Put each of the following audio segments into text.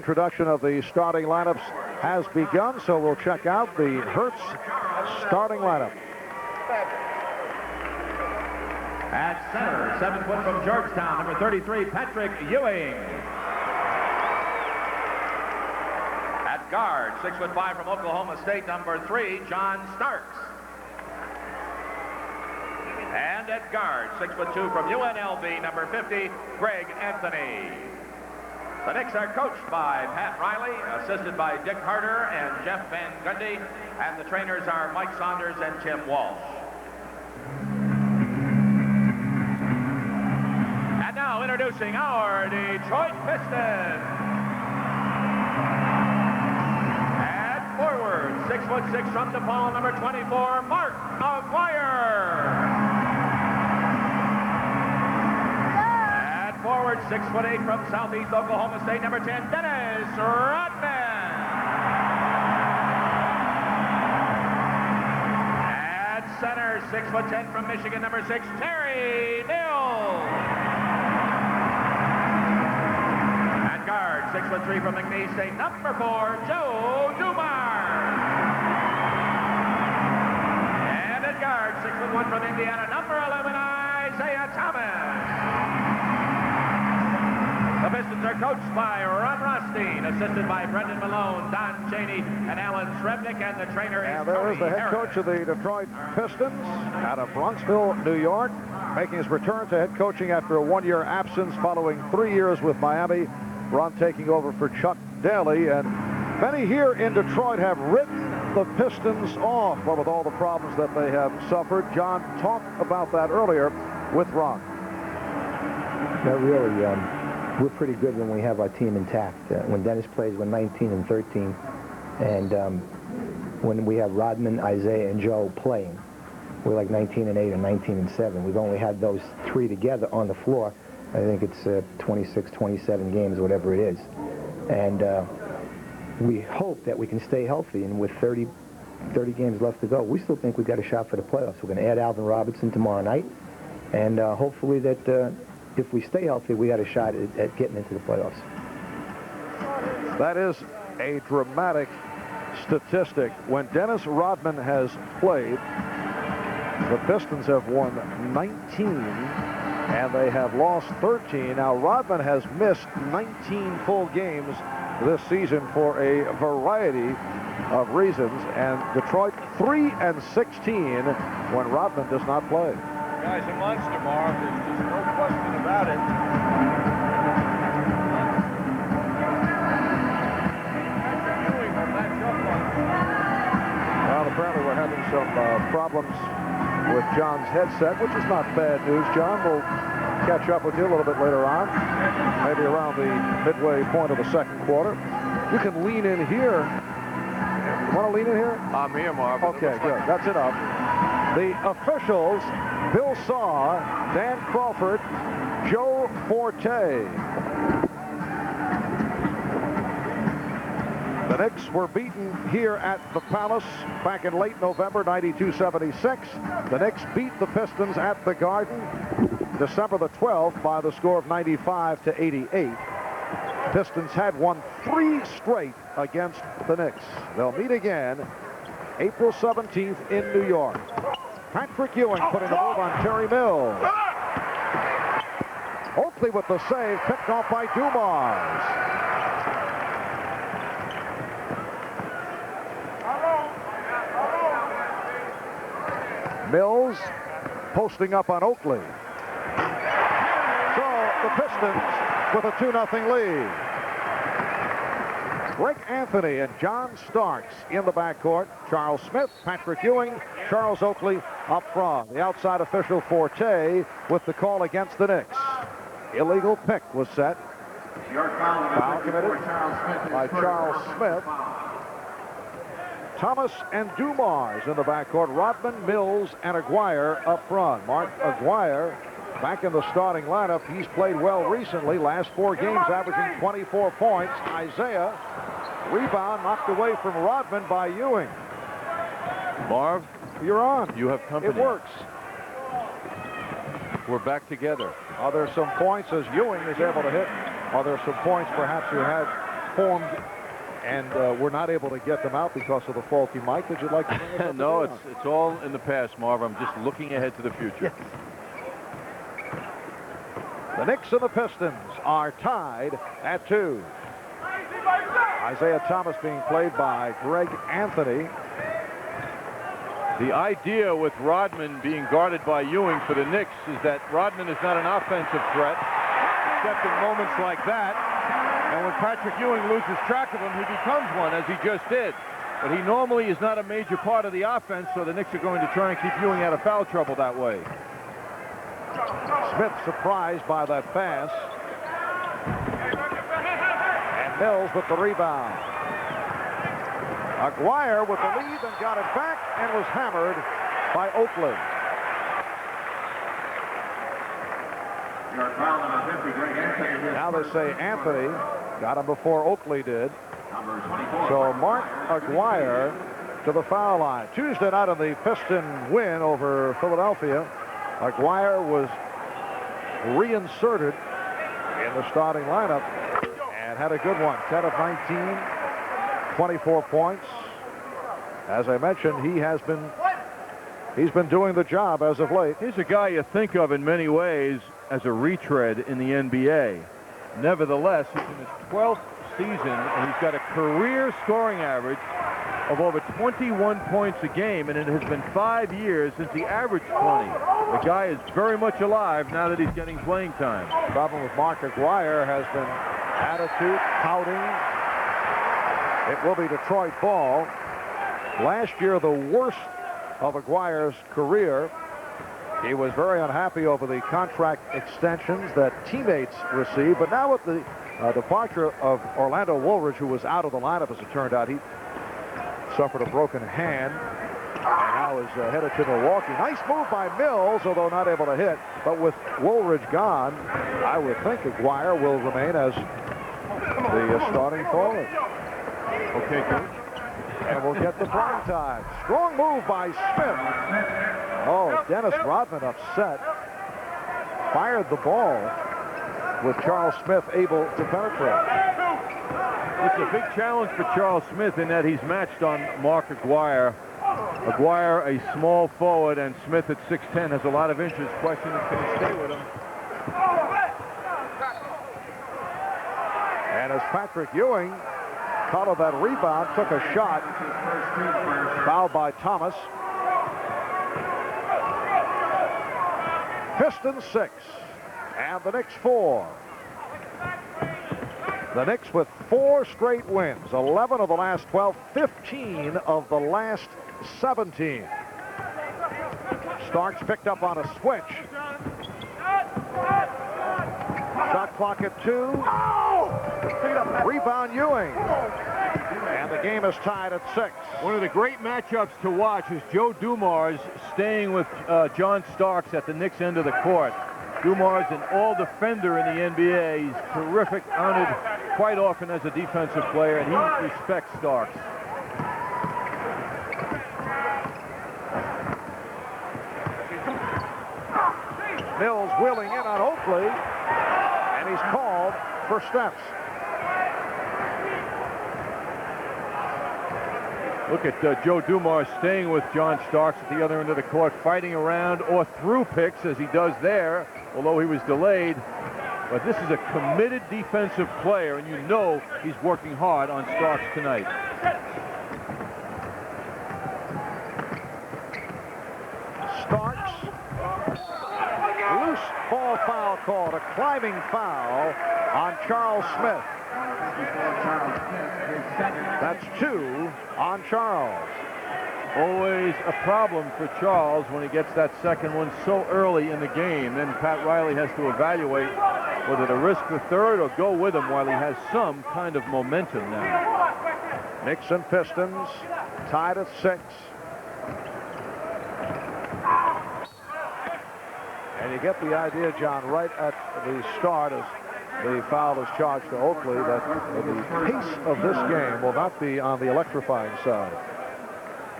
introduction of the starting lineups has begun, so we'll check out the Hertz starting lineup. At center, 7 foot from Georgetown, number 33, Patrick Ewing. At guard, 6'5" from Oklahoma State, number 3, John Starks. And at guard, 6'2" from UNLV, number 50, Greg Anthony. The Knicks are coached by Pat Riley, assisted by Dick Harder and Jeff Van Gundy, and the trainers are Mike Saunders and Tim Walsh. And now introducing our Detroit Pistons. At forward, 6'6" from DePaul, number 24, Mark Aguirre. Forward, 6'8" from Southeast Oklahoma State, number 10, Dennis Rodman. At center, 6'10" from Michigan, number 6, Terry Mills. At guard, 6'3" from McNeese State, number 4, Joe Dumars. And at guard, 6'1" from Indiana, number 11, Isaiah Thomas. The Pistons are coached by Ron Rothstein, assisted by Brendan Malone, Don Chaney, and Alan Srebnick, and the trainer is there is the head coach of the Detroit Pistons out of Bronxville, New York, making his return to head coaching after a one-year absence following 3 years with Miami. Ron taking over for Chuck Daly, and many here in Detroit have written the Pistons off, but with all the problems that they have suffered. John talked about that earlier with Ron. Not really. We're pretty good when we have our team intact. When Dennis plays, we're 19-13, and when we have Rodman, Isaiah, and Joe playing, we're like 19-8 or 19-7. We've only had those three together on the floor. I think it's 26, 27 games, whatever it is, and we hope that we can stay healthy. And with 30 games left to go, we still think we've got a shot for the playoffs. We're going to add Alvin Robertson tomorrow night, and hopefully that. If we stay healthy, we got a shot at getting into the playoffs. That is a dramatic statistic. When Dennis Rodman has played, the Pistons have won 19, and they have lost 13. Now, Rodman has missed 19 full games this season for a variety of reasons, and Detroit 3-16 when Rodman does not play. Guys, in lunch tomorrow, there's just no question about it. Well, apparently we're having some problems with John's headset, which is not bad news, John. We'll catch up with you a little bit later on, maybe around the midway point of the second quarter. You can lean in here. You want to lean in here? I'm here, Marv. Okay, good. That's enough. The officials, Bill Saw, Dan Crawford, Joe Forte. The Knicks were beaten here at the Palace back in late November, 92-76. The Knicks beat the Pistons at the Garden December the 12th by the score of 95-88. Pistons had won 3 straight against the Knicks. They'll meet again April 17th in New York. Patrick Ewing putting the move on Terry Mills. Oakley with the save, picked off by Dumars. Mills posting up on Oakley. So the Pistons with a 2-0 lead. Greg Anthony and John Starks in the backcourt. Charles Smith, Patrick Ewing, Charles Oakley up front. The outside official Forte with the call against the Knicks. Illegal pick was set. Foul committed by Charles Smith. Thomas and Dumars in the backcourt. Rodman, Mills, and Aguirre up front. Mark Aguirre back in the starting lineup. He's played well recently. Last 4 games averaging 24 points. Isaiah, rebound knocked away from Rodman by Ewing. Marv, you're on. You have company. It works. We're back together. Are there some points as Ewing is able to hit? Are there some points perhaps you had formed, and we're not able to get them out because of the faulty mic. Would you like to bring us up? No, it's all in the past, Marv. I'm just looking ahead to the future. Yes. The Knicks and the Pistons are tied at 2. Isaiah Thomas being played by Greg Anthony. The idea with Rodman being guarded by Ewing for the Knicks is that Rodman is not an offensive threat, except in moments like that. And when Patrick Ewing loses track of him, he becomes one, as he just did. But he normally is not a major part of the offense, so the Knicks are going to try and keep Ewing out of foul trouble that way. Smith surprised by that pass. And Mills with the rebound. Aguirre with the lead and got it back and was hammered by Oakley. Now they say Anthony got him before Oakley did. So Mark Aguirre to the foul line. Tuesday night in the Piston win over Philadelphia, Aguirre was reinserted in the starting lineup and had a good one. 10 of 19, 24 points. As I mentioned, he's been doing the job as of late. He's a guy you think of in many ways as a retread in the NBA. Nevertheless, he's in his 12th season, and he's got a career scoring average of over 21 points a game, and it has been 5 years since he averaged 20. The guy is very much alive now that he's getting playing time. The problem with Mark Aguirre has been attitude, pouting. It will be Detroit ball. Last year, the worst of Aguirre's career. He was very unhappy over the contract extensions that teammates received, but now with the departure of Orlando Woolridge, who was out of the lineup, as it turned out, he suffered a broken hand and now is headed to Milwaukee. Nice move by Mills, although not able to hit. But with Woolridge gone, I would think Aguirre will remain as the starting forward. Okay, Coach. And we'll get the prime time. Strong move by Smith. Oh, Dennis Rodman upset. Fired the ball with Charles Smith able to penetrate. It's a big challenge for Charles Smith in that he's matched on Mark Aguirre. Aguirre, a small forward, and Smith at 6'10", has a lot of interest. Question is, can he stay with him? And as Patrick Ewing caught that rebound, took a shot, fouled by Thomas. Pistons 6, and the Knicks 4. The Knicks with 4 straight wins, 11 of the last 12, 15 of the last 17. Starks picked up on a switch. Shot clock at 2. Rebound Ewing. And the game is tied at 6. One of the great matchups to watch is Joe Dumars staying with John Starks at the Knicks end of the court. Dumars, an all-defender in the NBA. He's terrific, honored quite often as a defensive player, and he respects Starks. Mills wheeling in on Oakley, and he's called for steps. Look at Joe Dumars staying with John Starks at the other end of the court, fighting around or through picks as he does there, although he was delayed. But this is a committed defensive player, and you know he's working hard on Starks tonight. Starks, loose ball foul called, a climbing foul on Charles Smith. That's 2 on Charles. Always a problem for Charles when he gets that second one so early in the game. Then Pat Riley has to evaluate whether to risk the third or go with him while he has some kind of momentum now. Knicks and Pistons tied at 6. And you get the idea, John, right at the start as the foul is charged to Oakley, that the pace of this game will not be on the electrifying side.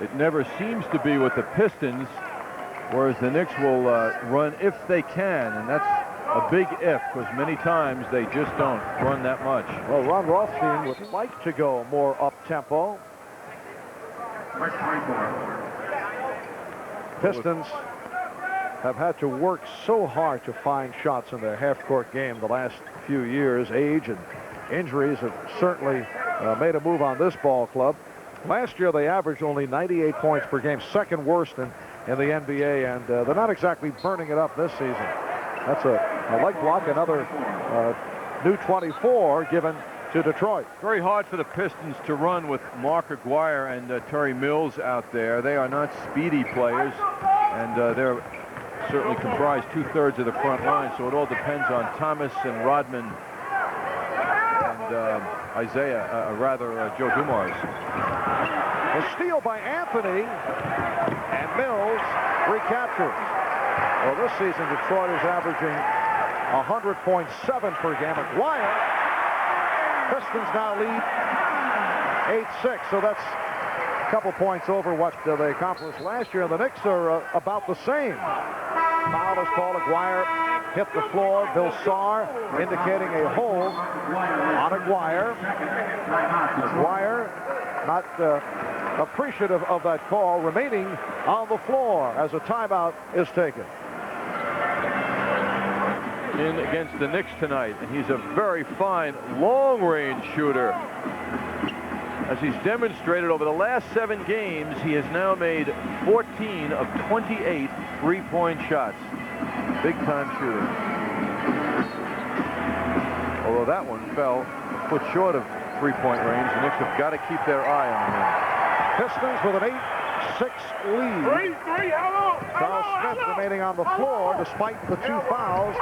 It never seems to be with the Pistons, whereas the Knicks will run if they can, and that's a big if, because many times they just don't run that much. Well, Ron Rothstein would like to go more up-tempo. Pistons have had to work so hard to find shots in their half-court game the last few years. Age and injuries have certainly made a move on this ball club. Last year, they averaged only 98 points per game, second worst in the NBA, and they're not exactly burning it up this season. That's a leg block, another new 24 given to Detroit. Very hard for the Pistons to run with Mark Aguirre and Terry Mills out there. They are not speedy players, and they're certainly comprise 2/3 of the front line, so it all depends on Thomas and Rodman and Joe Dumars. A steal by Anthony, and Mills recaptures. Well, this season, Detroit is averaging 100.7 per game. Aguirre, Pistons now lead 8-6, so that's a couple points over what they accomplished last year. And the Knicks are about the same. Foul is called. Aguirre hit the floor. Bill Sarr indicating a hold on Aguirre. Aguirre not appreciative of that call, remaining on the floor as a timeout is taken. In against the Knicks tonight, and he's a very fine long-range shooter. As he's demonstrated over the last 7 games, he has now made 14 of 28 3-point shots. Big-time shooter. Although that one fell a foot short of 3-point range, the Knicks have got to keep their eye on him. Pistons with an 8-6 lead. Charles Smith remaining on the floor despite the 2 fouls,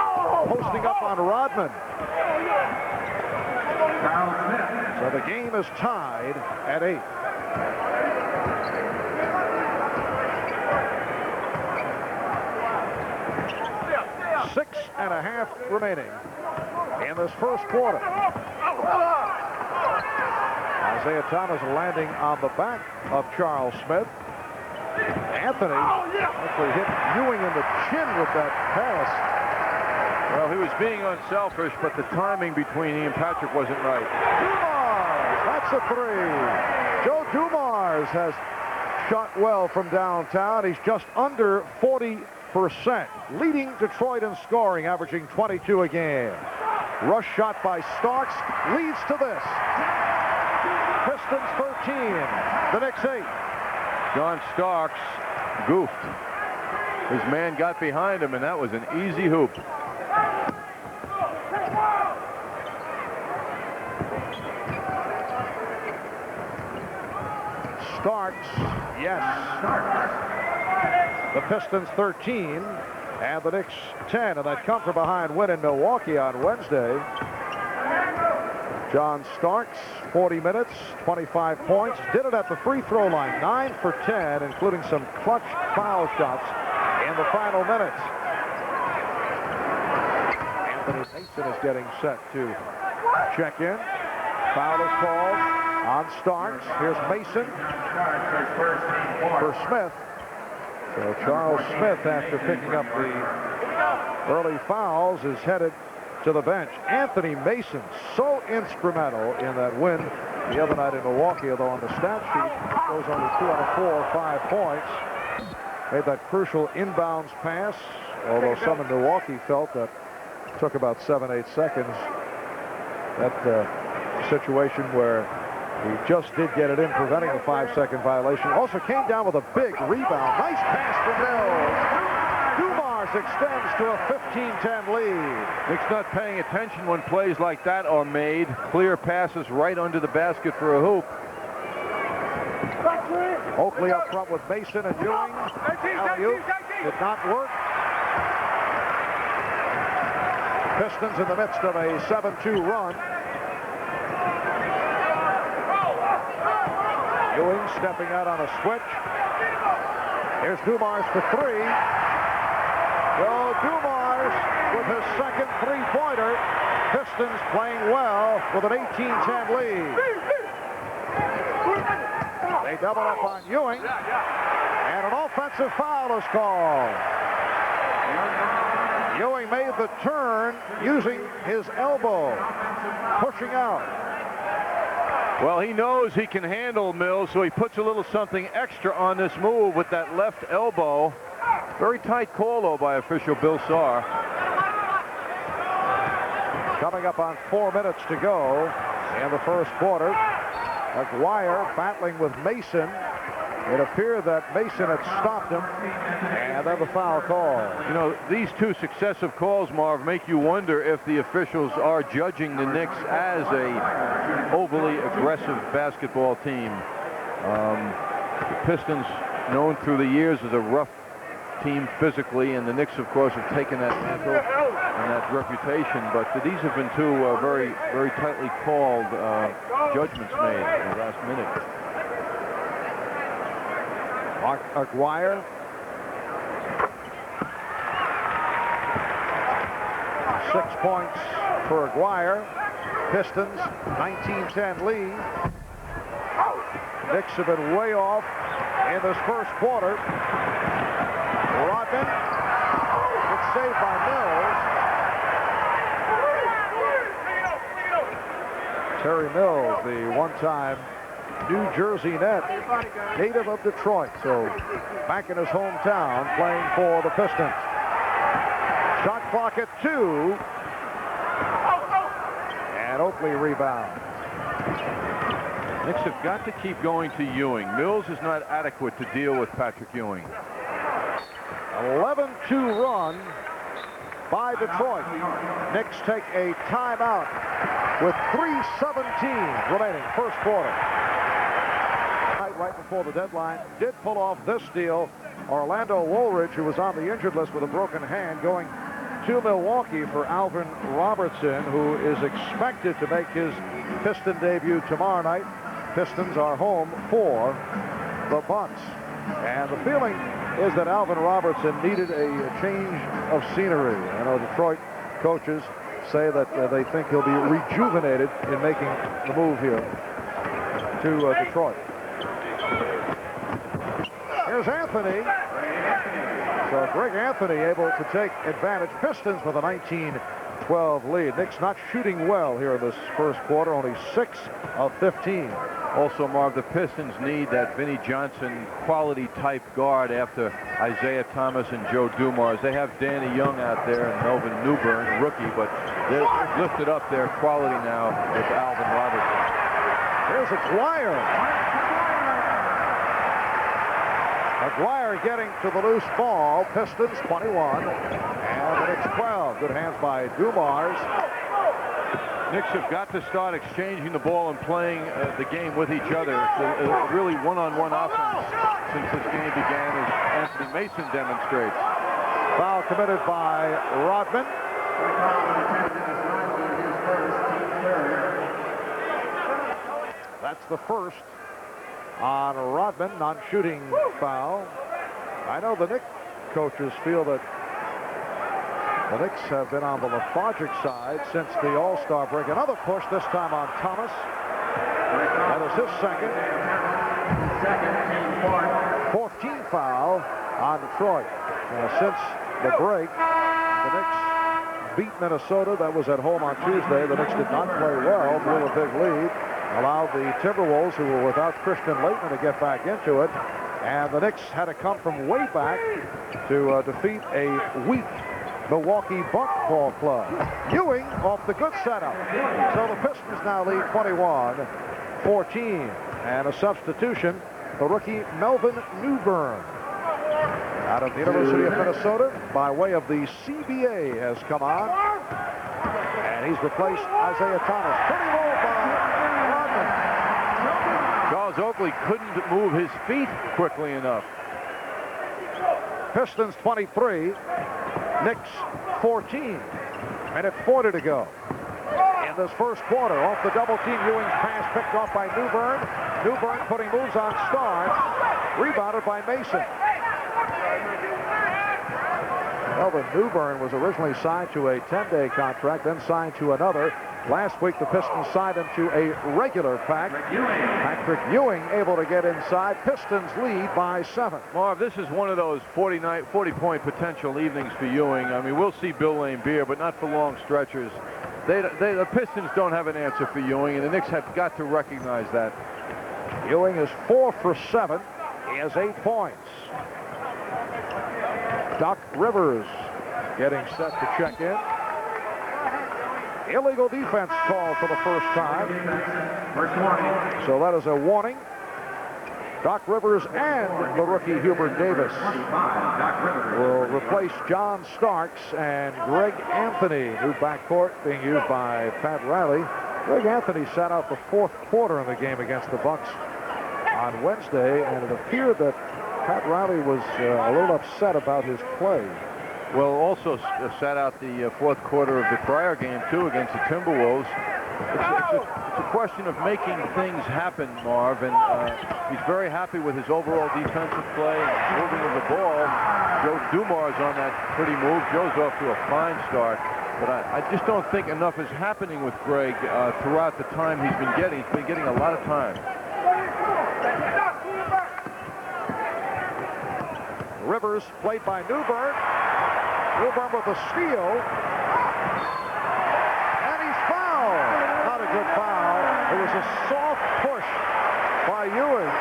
posting up on Rodman. So the game is tied at 8. Six and a half remaining in this first quarter. Isaiah Thomas landing on the back of Charles Smith. Anthony actually hit Ewing in the chin with that pass. Well, he was being unselfish, but the timing between he and Patrick wasn't right. Dumars, that's a 3. Joe Dumars has shot well from downtown. He's just under 40%, leading Detroit in scoring, averaging 22 a game. Rush shot by Starks leads to this. Pistons 13, the Knicks 8. John Starks goofed. His man got behind him, and that was an easy hoop. Starks, yes. The Pistons 13 and the Knicks 10, and that come from behind win in Milwaukee on Wednesday. John Starks, 40 minutes, 25 points. Did it at the free throw line, 9 for 10, including some clutch foul shots in the final minutes. Anthony Mason is getting set to check in. Foul is called on Starks. Here's Mason for Smith. So Charles Smith, after picking up the early fouls, is headed to the bench. Anthony Mason, so instrumental in that win the other night in Milwaukee, although on the stat sheet goes only 2 out of 4, 5 points. Made that crucial inbounds pass, although some in Milwaukee felt that it took about 7-8 seconds. That situation where he just did get it in, preventing the 5-second violation. Also came down with a big rebound. Nice pass from Mills. Dumars extends to a 15-10 lead. Knicks not paying attention when plays like that are made. Clear passes right under the basket for a hoop. Oakley up front with Mason and Ewing. Alley-oop did not work. Pistons in the midst of a 7-2 run. Ewing stepping out on a switch. Here's Dumars for 3. Well, Dumars with his second 3-pointer. Pistons playing well with an 18-10 lead. They double up on Ewing. And an offensive foul is called. Ewing made the turn using his elbow, pushing out. Well, he knows he can handle Mills, so he puts a little something extra on this move with that left elbow. Very tight call, though, by official Bill Saar. Coming up on 4 minutes to go in the first quarter. McGuire battling with Mason. It appeared that Mason had stopped him, and then the foul call. You know, these two successive calls, Marv, make you wonder if the officials are judging the Knicks as a overly aggressive basketball team. The Pistons, known through the years as a rough team physically, and the Knicks, of course, have taken that mantle and that reputation, but these have been two very, very tightly called judgments made in the last minute. McGuire. 6 points for McGuire. Pistons, 19-10 lead. Knicks have been way off in this first quarter. Rodman. It's saved by Mills. Terry Mills, the one-time New Jersey net, native of Detroit, so back in his hometown playing for the Pistons. Shot clock at 2, and Oakley rebounds. Knicks have got to keep going to Ewing. Mills is not adequate to deal with Patrick Ewing. 11-2 run by Detroit. Knicks take a timeout with 3:17 remaining first quarter. Right before the deadline, did pull off this deal. Orlando Woolridge, who was on the injured list with a broken hand, going to Milwaukee for Alvin Robertson, who is expected to make his Piston debut tomorrow night. Pistons are home for the Bucks. And the feeling is that Alvin Robertson needed a change of scenery. I know Detroit coaches say that they think he'll be rejuvenated in making the move here to Detroit. Here's Anthony. So Greg Anthony able to take advantage. Pistons with a 19-12 lead. Knicks not shooting well here in this first quarter. Only 6 of 15. Also, Marv, the Pistons need that Vinnie Johnson quality type guard after Isaiah Thomas and Joe Dumars. They have Danny Young out there and Melvin Newbern, rookie, but they've lifted up their quality now with Alvin Robertson. Here's McGuire. McGuire getting to the loose ball. Pistons 21 and the Knicks 12. Good hands by Dumars. Knicks have got to start exchanging the ball and playing the game with each other. It's a really one-on-one offense since this game began, as Anthony Mason demonstrates. Foul committed by Rodman. That's the first on Rodman, non-shooting foul. I know the Knicks coaches feel that the Knicks have been on the lethargic side since the All-Star break. Another push, this time on Thomas. That is his second. 14th foul on Detroit. Since the break, the Knicks beat Minnesota. That was at home on Tuesday. The Knicks did not play well, blew a big lead. Allowed the Timberwolves, who were without Christian Laettner, to get back into it. And the Knicks had to come from way back to defeat a weak Milwaukee Buck ball club. Ewing off the good setup. So the Pistons now lead 21-14. And a substitution, the rookie Melvin Newbern, out of the University of Minnesota, by way of the CBA, has come on. And he's replaced Isaiah Thomas. Pretty low by Rodman. Charles Oakley couldn't move his feet quickly enough. Pistons 23, Knicks 14. Minute 40 to go in this first quarter. Off the double team, Ewing's pass picked off by Newbern. Newbern putting moves on Starnes. Rebounded by Mason. Melvin Newbern was originally signed to a 10-day contract, then signed to another. Last week, the Pistons signed him to a regular pact. Patrick Ewing able to get inside. Pistons lead by 7. Marv, this is one of those 40-point potential evenings for Ewing. I mean, we'll see Bill Laimbeer, but not for long stretches. The Pistons don't have an answer for Ewing, and the Knicks have got to recognize that. Ewing is 4 for 7. He has 8 points. Doc Rivers getting set to check in. Illegal defense called for the first time. First warning. So that is a warning. Doc Rivers and the rookie Hubert Davis will replace John Starks and Greg Anthony, new backcourt being used by Pat Riley. Greg Anthony sat out the 4th quarter in the game against the Bucks on Wednesday, and it appeared that Pat Riley was a little upset about his play. Well, also sat out the 4th quarter of the prior game, too, against the Timberwolves. It's a question of making things happen, Marv, and he's very happy with his overall defensive play and moving of the ball. Joe Dumars on that pretty move. Joe's off to a fine start, but I just don't think enough is happening with Greg throughout the time he's been getting. He's been getting a lot of time. Rivers played by Newbern. Newbern with a steal. And he's fouled. Not a good foul. It was a soft push by Ewing.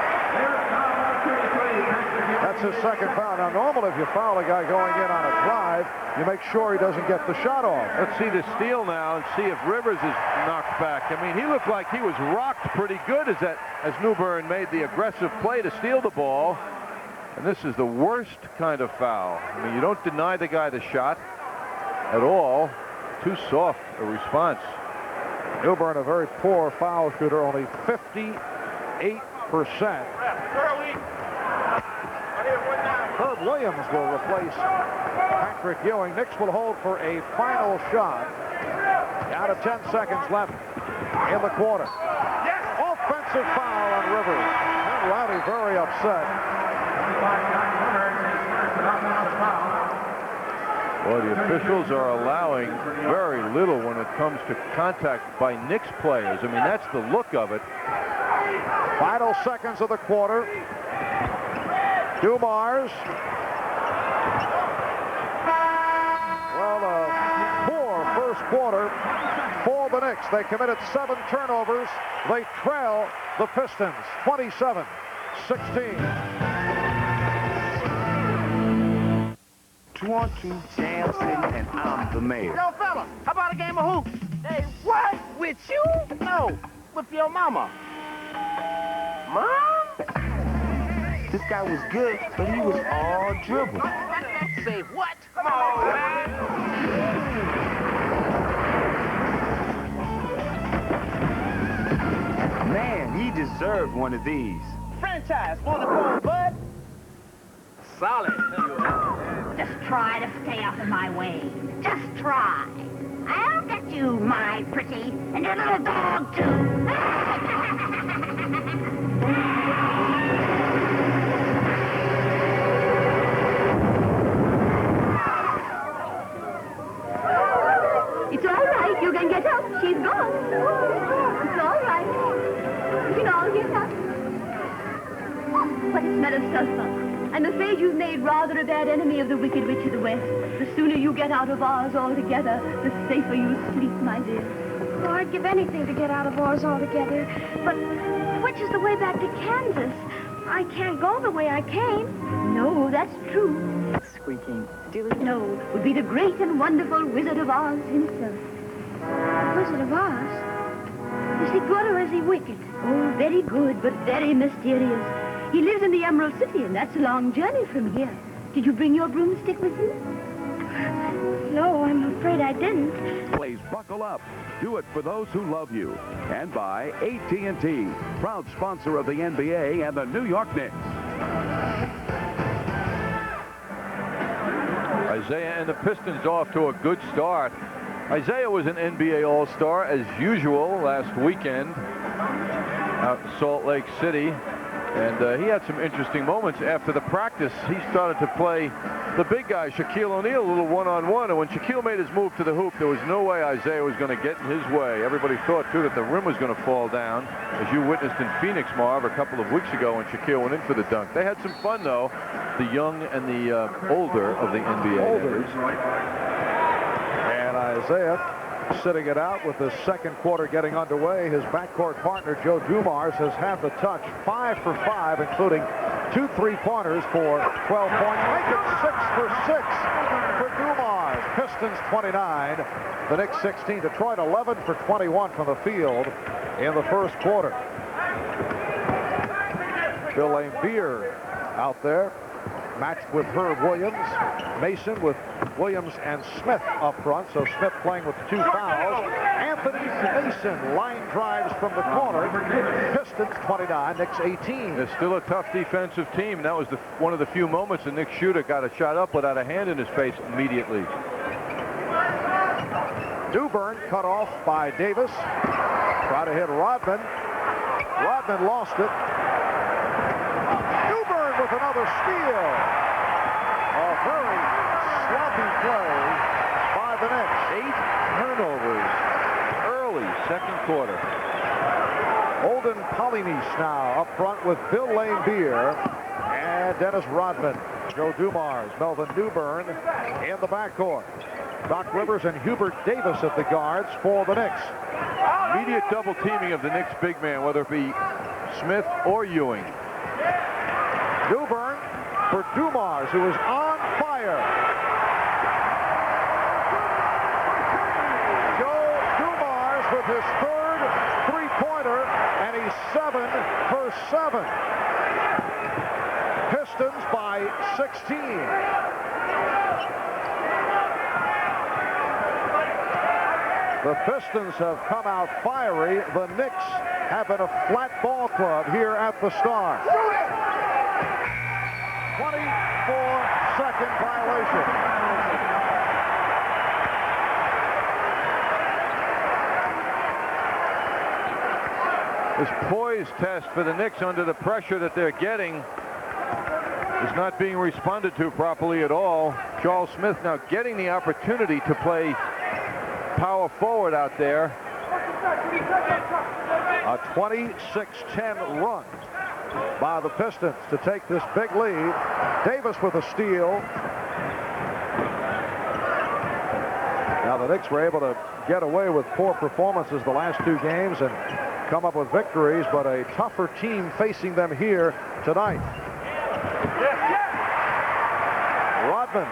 That's his second foul. Now, normally if you foul a guy going in on a drive, you make sure he doesn't get the shot off. Let's see the steal now and see if Rivers is knocked back. I mean, he looked like he was rocked pretty good as Newbern made the aggressive play to steal the ball. And this is the worst kind of foul. I mean, you don't deny the guy the shot at all. Too soft a response. Newbern, a very poor foul shooter, only 58%. Herb Williams will replace Patrick Ewing. Knicks will hold for a final shot. Out of 10 seconds left in the quarter. Offensive foul on Rivers. And Rowdy very upset. Well, the officials are allowing very little when it comes to contact by Knicks players. I mean, that's the look of it. Final seconds of the quarter. Dumars. Well, a poor first quarter for the Knicks. They committed 7 turnovers. They trail the Pistons 27-16. 2-on-2 Jam City, and I'm the mayor. Yo, fella, how about a game of hoops? Hey, what? With you? No, with your mama. Mom? This guy was good, but he was all dribble. Say what? Come on, man. Man, he deserved one of these. Franchise, wanna go, bud? Solid. Just try to stay out of my way. Just try. I'll get you, my pretty, and your little dog, too. It's all right. You can get up. She's gone. It's all right. You can all get up. What a smell of sulfur. I'm afraid you've made rather a bad enemy of the Wicked Witch of the West. The sooner you get out of Oz altogether, the safer you'll sleep, my dear. Oh, I'd give anything to get out of Oz altogether. But which is the way back to Kansas? I can't go the way I came. No, that's true. Squeaking. No, would be the great and wonderful Wizard of Oz himself. The Wizard of Oz? Is he good or is he wicked? Oh, very good, but very mysterious. He lives in the Emerald City, and that's a long journey from here. Did you bring your broomstick with you? No, I'm afraid I didn't. Please buckle up. Do it for those who love you. And by AT&T, proud sponsor of the NBA and the New York Knicks. Isaiah and the Pistons off to a good start. Isaiah was an NBA All-Star as usual last weekend out in Salt Lake City. And he had some interesting moments. After the practice, he started to play the big guy, Shaquille O'Neal, a little one-on-one. And when Shaquille made his move to the hoop, there was no way Isaiah was going to get in his way. Everybody thought, too, that the rim was going to fall down, as you witnessed in Phoenix, Marv, a couple of weeks ago when Shaquille went in for the dunk. They had some fun, though, the young and the older of the NBA. And Isaiah sitting it out with the second quarter getting underway. His backcourt partner, Joe Dumars, has had the touch, 5 for 5, including 2 3-pointers for 12 points. Make it 6 for 6 for Dumars. Pistons 29, the Knicks 16. Detroit 11 for 21 from the field in the first quarter. Bill Laimbeer out there, matched with Herb Williams. Mason with Williams and Smith up front, so Smith playing with 2 fouls. Anthony Mason line drives from the corner. Pistons 29, Knicks 18. It's still a tough defensive team. That was one of the few moments the Knicks shooter got a shot up without a hand in his face immediately. Newburn cut off by Davis. Try to hit Rodman. Rodman lost it. Newburn with another steal. A very sloppy play by the Knicks. 8 turnovers early second quarter. Olden Polynice now up front with Bill Laimbeer and Dennis Rodman. Joe Dumars, Melvin Newburn in the backcourt. Doc Rivers and Hubert Davis at the guards for the Knicks. Immediate double teaming of the Knicks big man, whether it be Smith or Ewing. Newburn for Dumars, who is on fire. Joe Dumars with his third three-pointer, and he's 7 for 7. Pistons by 16. The Pistons have come out fiery. The Knicks have been a flat ball club here at the Star. 24-second violation. This poise test for the Knicks under the pressure that they're getting is not being responded to properly at all. Charles Smith now getting the opportunity to play power forward out there. A 26-10 run by the Pistons to take this big lead. Davis with a steal. Now the Knicks were able to get away with poor performances the last 2 games and come up with victories, but a tougher team facing them here tonight. Rodman.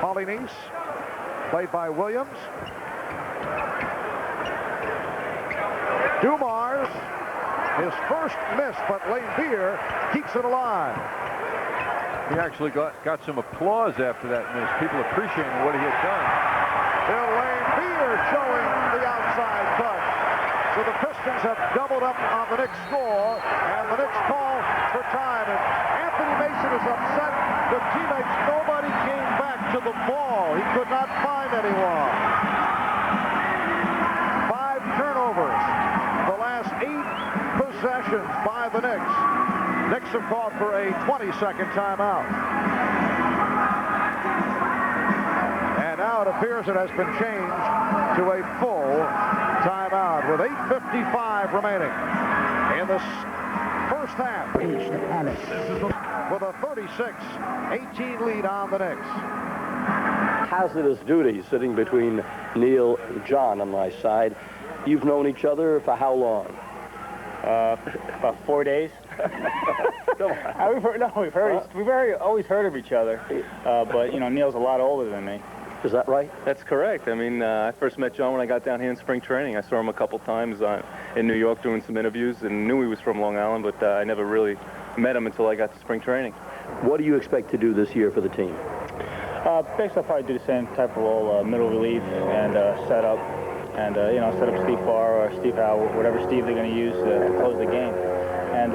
Polynice, played by Williams. Dumars, his first miss, but Laimbeer keeps it alive. He actually got some applause after that miss. People appreciating what he had done. Bill Laimbeer showing the outside touch. So the Pistons have doubled up on the Knicks score, and the Knicks call for time. And Anthony Mason is upset with teammates. Nobody came back to the ball. He could not find anyone. 5 turnovers. The last 8 possessions by the Knicks. Knicks have called for a 20-second timeout. And now it appears it has been changed to a full timeout with 8:55 remaining in the first half. With a 36-18 lead on the Knicks. Hazardous duty sitting between Neil and John on my side. You've known each other for how long? About 4 days. Come on. We've always heard of each other, but you know, Neil's a lot older than me. Is that right? That's correct. I mean, I first met John when I got down here in spring training. I saw him a couple times in New York doing some interviews and knew he was from Long Island, but I never really met him until I got to spring training. What do you expect to do this year for the team? Basically, I'll probably do the same type of role, middle relief and set up, and you know, set up Steve Farr or Steve Howe, whatever Steve they're going to use to close the game. And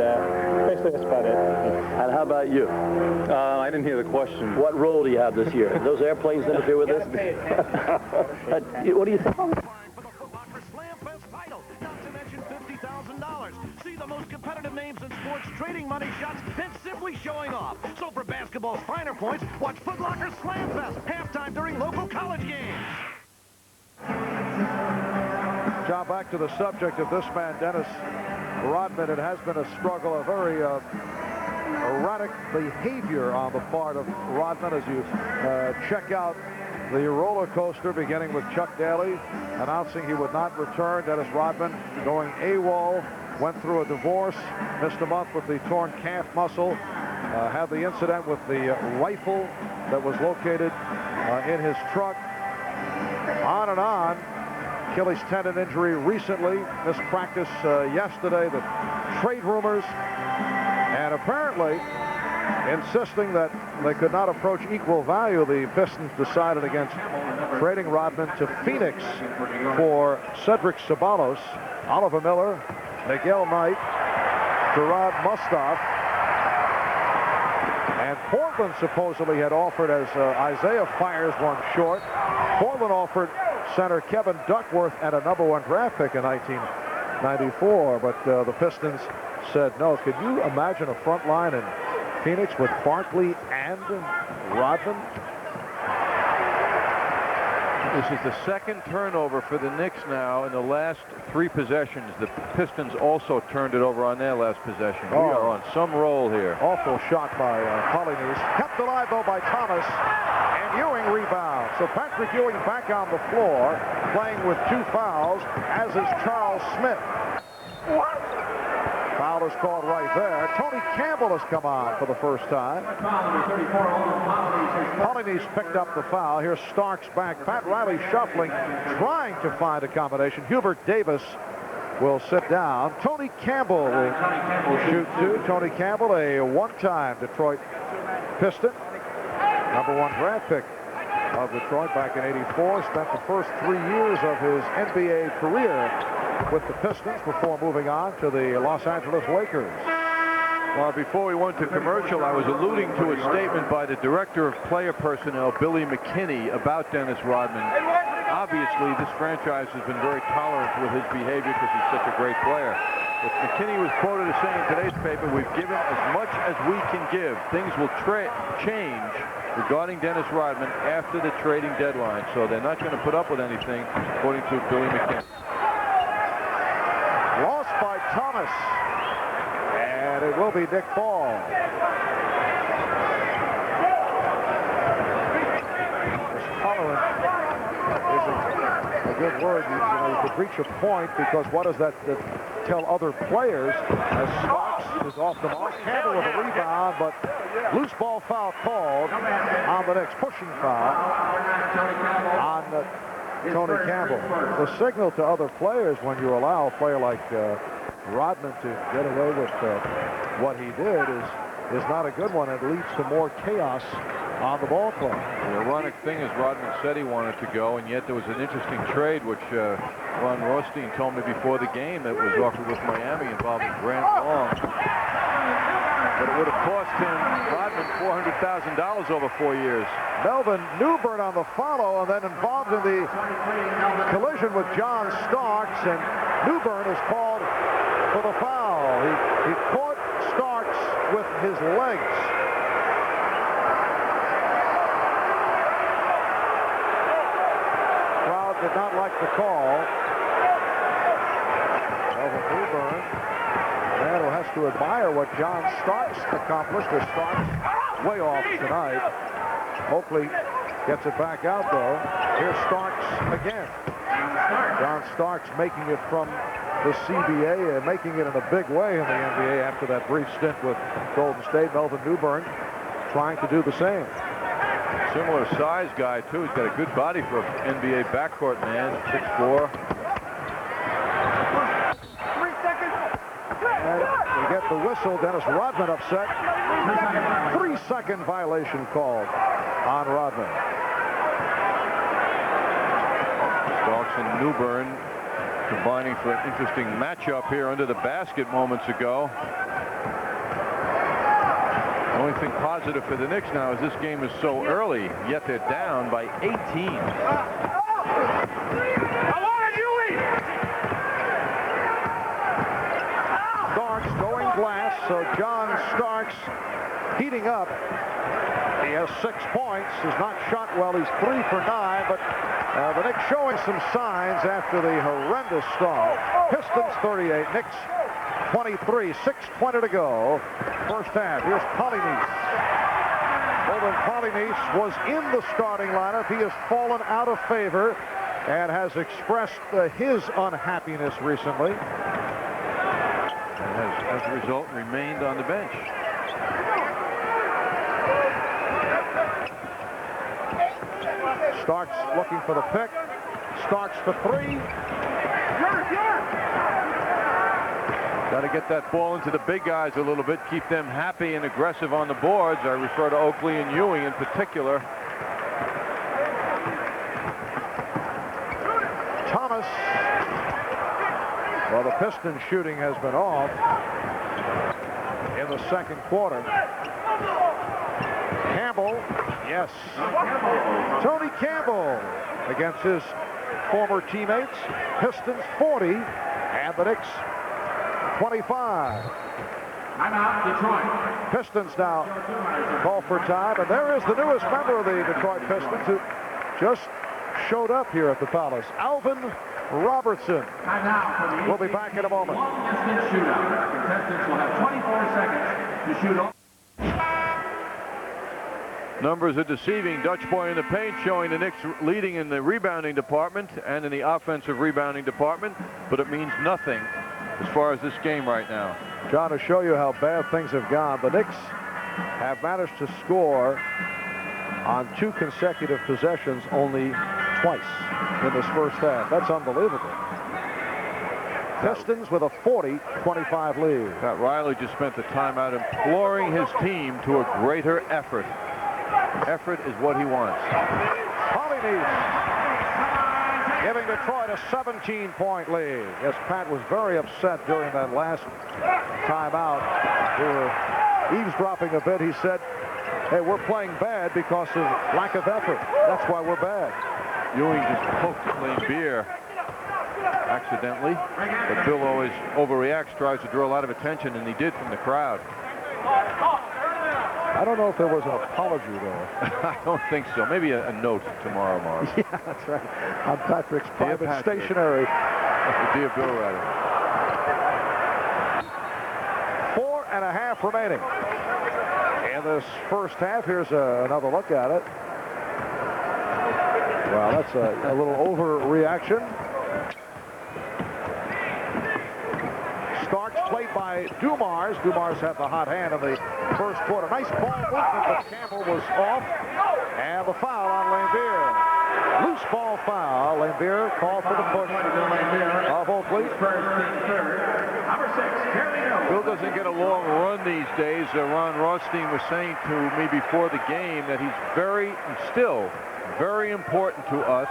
basically, that's about it. And how about you? I didn't hear the question. What role do you have this year? Those airplanes interfere with this? What do you think? See the most competitive names in sports trading money shots and simply showing off. So for basketball's finer points, watch Foot Locker Slam Fest halftime during local college games. John, back to the subject of this man, Dennis Rodman. It has been a struggle, a very erratic behavior on the part of Rodman as you check out the roller coaster, beginning with Chuck Daly announcing he would not return. Dennis Rodman going AWOL, went through a divorce, missed a month with the torn calf muscle, had the incident with the rifle that was located in his truck. On and on. Achilles tendon injury recently, missed practice yesterday, the trade rumors, and apparently insisting that they could not approach equal value. The Pistons decided against trading Rodman to Phoenix for Cedric Ceballos, Oliver Miller, Miguel Knight, Gerard Mustaf, and Portland supposedly had offered, as Isaiah fires one short, Portland offered center Kevin Duckworth and a #1 draft pick in 1994, but the Pistons said no. Could you imagine a front line in Phoenix with Barkley and Rodman? This is the second turnover for the Knicks now in the last 3 possessions. The Pistons also turned it over on their last possession. We are on some roll here. Awful shot by Polynice. Kept alive, though, by Thomas. And Ewing rebounds. So Patrick Ewing back on the floor, playing with 2 fouls, as is Charles Smith. Foul is called right there. Tony Campbell has come on for the first time. Polynice picked up the foul. Here's Starks back. Pat Riley shuffling, trying to find a combination. Hubert Davis will sit down. Tony Campbell will shoot 2. Tony Campbell, a one-time Detroit Piston. #1 draft pick of Detroit back in '84. Spent the first 3 years of his NBA career with the Pistons before moving on to the Los Angeles Lakers. Well, before we went to commercial, I was alluding to a statement by the director of player personnel, Billy McKinney, about Dennis Rodman. Obviously, this franchise has been very tolerant with his behavior because he's such a great player. But McKinney was quoted as saying in today's paper, "We've given as much as we can give. Things will change regarding Dennis Rodman after the trading deadline." So they're not going to put up with anything, according to Billy McKinney. Lost by Thomas. And it will be Nick Ball. Tolerant isn't a good word. You could reach a point, because what does that tell other players? As Starks is off the mark. Campbell with a rebound, but loose ball foul called on the Knicks. Pushing foul on Tony Campbell. The signal to other players when you allow a player like Rodman to get away with what he did is not a good one. It leads to more chaos on the ball club. The ironic thing is Rodman said he wanted to go, and yet there was an interesting trade which Ron Rothstein told me before the game that was offered with Miami involving Grant Long. But it would have cost him, Rodman, $400,000 over 4 years. Melvin Newbern on the follow, and then involved in the collision with John Starks, and Newbern is called for the foul. He caught Starks with his legs. Crowd did not like the call. Melvin Newbern, man who has to admire what John Starks accomplished, as Starks way off tonight. Oakley gets it back out, though. Here's Starks again. John Starks making it from the CBA and making it in a big way in the NBA after that brief stint with Golden State. Melvin Newbern trying to do the same. Similar size guy, too. He's got a good body for an NBA backcourt man, 6'4". And we get the whistle. Dennis Rodman upset. 3-second violation called on Rodman. Starks and Newbern combining for an interesting matchup here under the basket moments ago. only thing positive for the Knicks now is this game is so early, yet they're down by 18. Starks going glass, so John Starks heating up. He has 6 points. He's not shot well. He's 3 for 9, but the Knicks showing some signs after the horrendous start. Pistons 38, Knicks 23, 6:20 to go. First half. Here's Polynice. Olden Polynice was in the starting lineup. He has fallen out of favor and has expressed his unhappiness recently. And has, as a result, remained on the bench. Starks looking for the pick. Starks for 3. Got to get that ball into the big guys a little bit, keep them happy and aggressive on the boards. I refer to Oakley and Ewing in particular. Thomas. Well, the Pistons shooting has been off in the second quarter. Campbell, yes. Tony Campbell against his former teammates. Pistons 40 and the Knicks 25. Timeout, Detroit. Pistons now call for time, and there is the newest member of the Detroit Pistons who just showed up here at the Palace, Alvin Robertson. We'll be back in a moment. Long-distance shootout. Our contestants will have 24 seconds to shoot off. Numbers are deceiving. Dutch boy in the paint showing the Knicks leading in the rebounding department and in the offensive rebounding department, but it means nothing as far as this game right now. John, to show you how bad things have gone, the Knicks have managed to score on 2 consecutive possessions only twice in this first half. That's unbelievable. Pistons with a 40-25 lead. Pat Riley just spent the timeout imploring his team to a greater effort. Effort is what he wants. Polynice giving Detroit a 17-point lead. Yes, Pat was very upset during that last timeout. We were eavesdropping a bit. He said, hey, we're playing bad because of lack of effort. That's why we're bad. Ewing just poked Lambier accidentally, but Bill always overreacts, tries to draw a lot of attention, and he did from the crowd. I don't know if there was an apology there. I don't think so. Maybe a note tomorrow, Marv. Yeah, that's right. On Patrick's private Patrick. stationery. Dear Bill, rather. 4.5 remaining in this first half. Here's another look at it. Well, that's a little overreaction. Starks played by Dumars. Dumars had the hot hand in the first quarter. Nice ball movement, but Campbell was off. And the foul on Lambier. Loose ball foul. Lambier called for the push of Oakley. Bill doesn't get a long run these days. Ron Rothstein was saying to me before the game that he's still very important to us.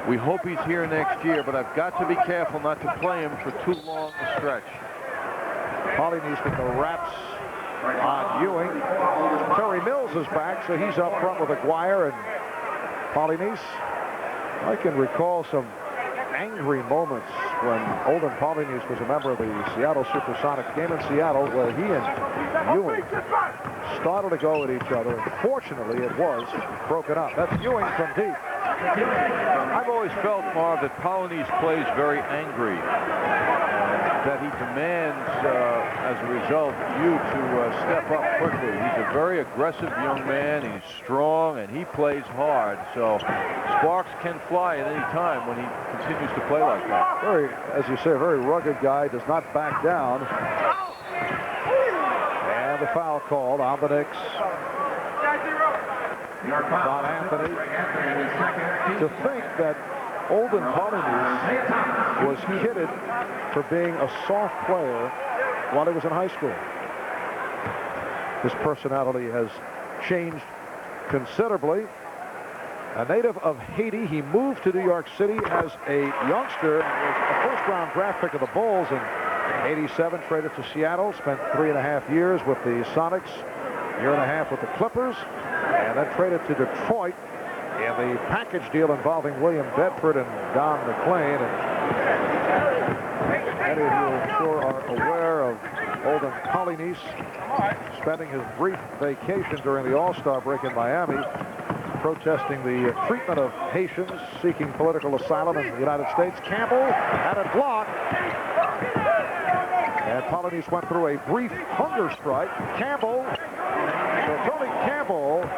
We hope he's here next year, but I've got to be careful not to play him for too long a stretch. Polynice with the wraps on Ewing. Terry Mills is back, so he's up front with Aguirre and Polynice. I can recall some angry moments when Olden Polynice was a member of the Seattle Supersonics game in Seattle, where he and Ewing started to go at each other. Fortunately, it was broken up. That's Ewing from deep. I've always felt, Marv, that Polynice plays very angry. That he demands, as a result, you to step up quickly. He's a very aggressive young man. He's strong, and he plays hard. So sparks can fly at any time when he continues to play like that. Very, as you say, a very rugged guy, does not back down. And the foul called on the Knicks. Don Anthony. To think that Olden Polynice was kidded for being a soft player while he was in high school. His personality has changed considerably. A native of Haiti, he moved to New York City as a youngster, was a first-round draft pick of the Bulls in '87, traded to Seattle, spent 3.5 years with the Sonics, year and a half with the Clippers, and then traded to Detroit in the package deal involving William Bedford and Don McLean. And many of you, I'm sure, are aware of Olden Polynice spending his brief vacation during the All-Star break in Miami, protesting the treatment of Haitians seeking political asylum in the United States. Campbell had it blocked, and Polynice went through a brief hunger strike. Campbell, so Tony Campbell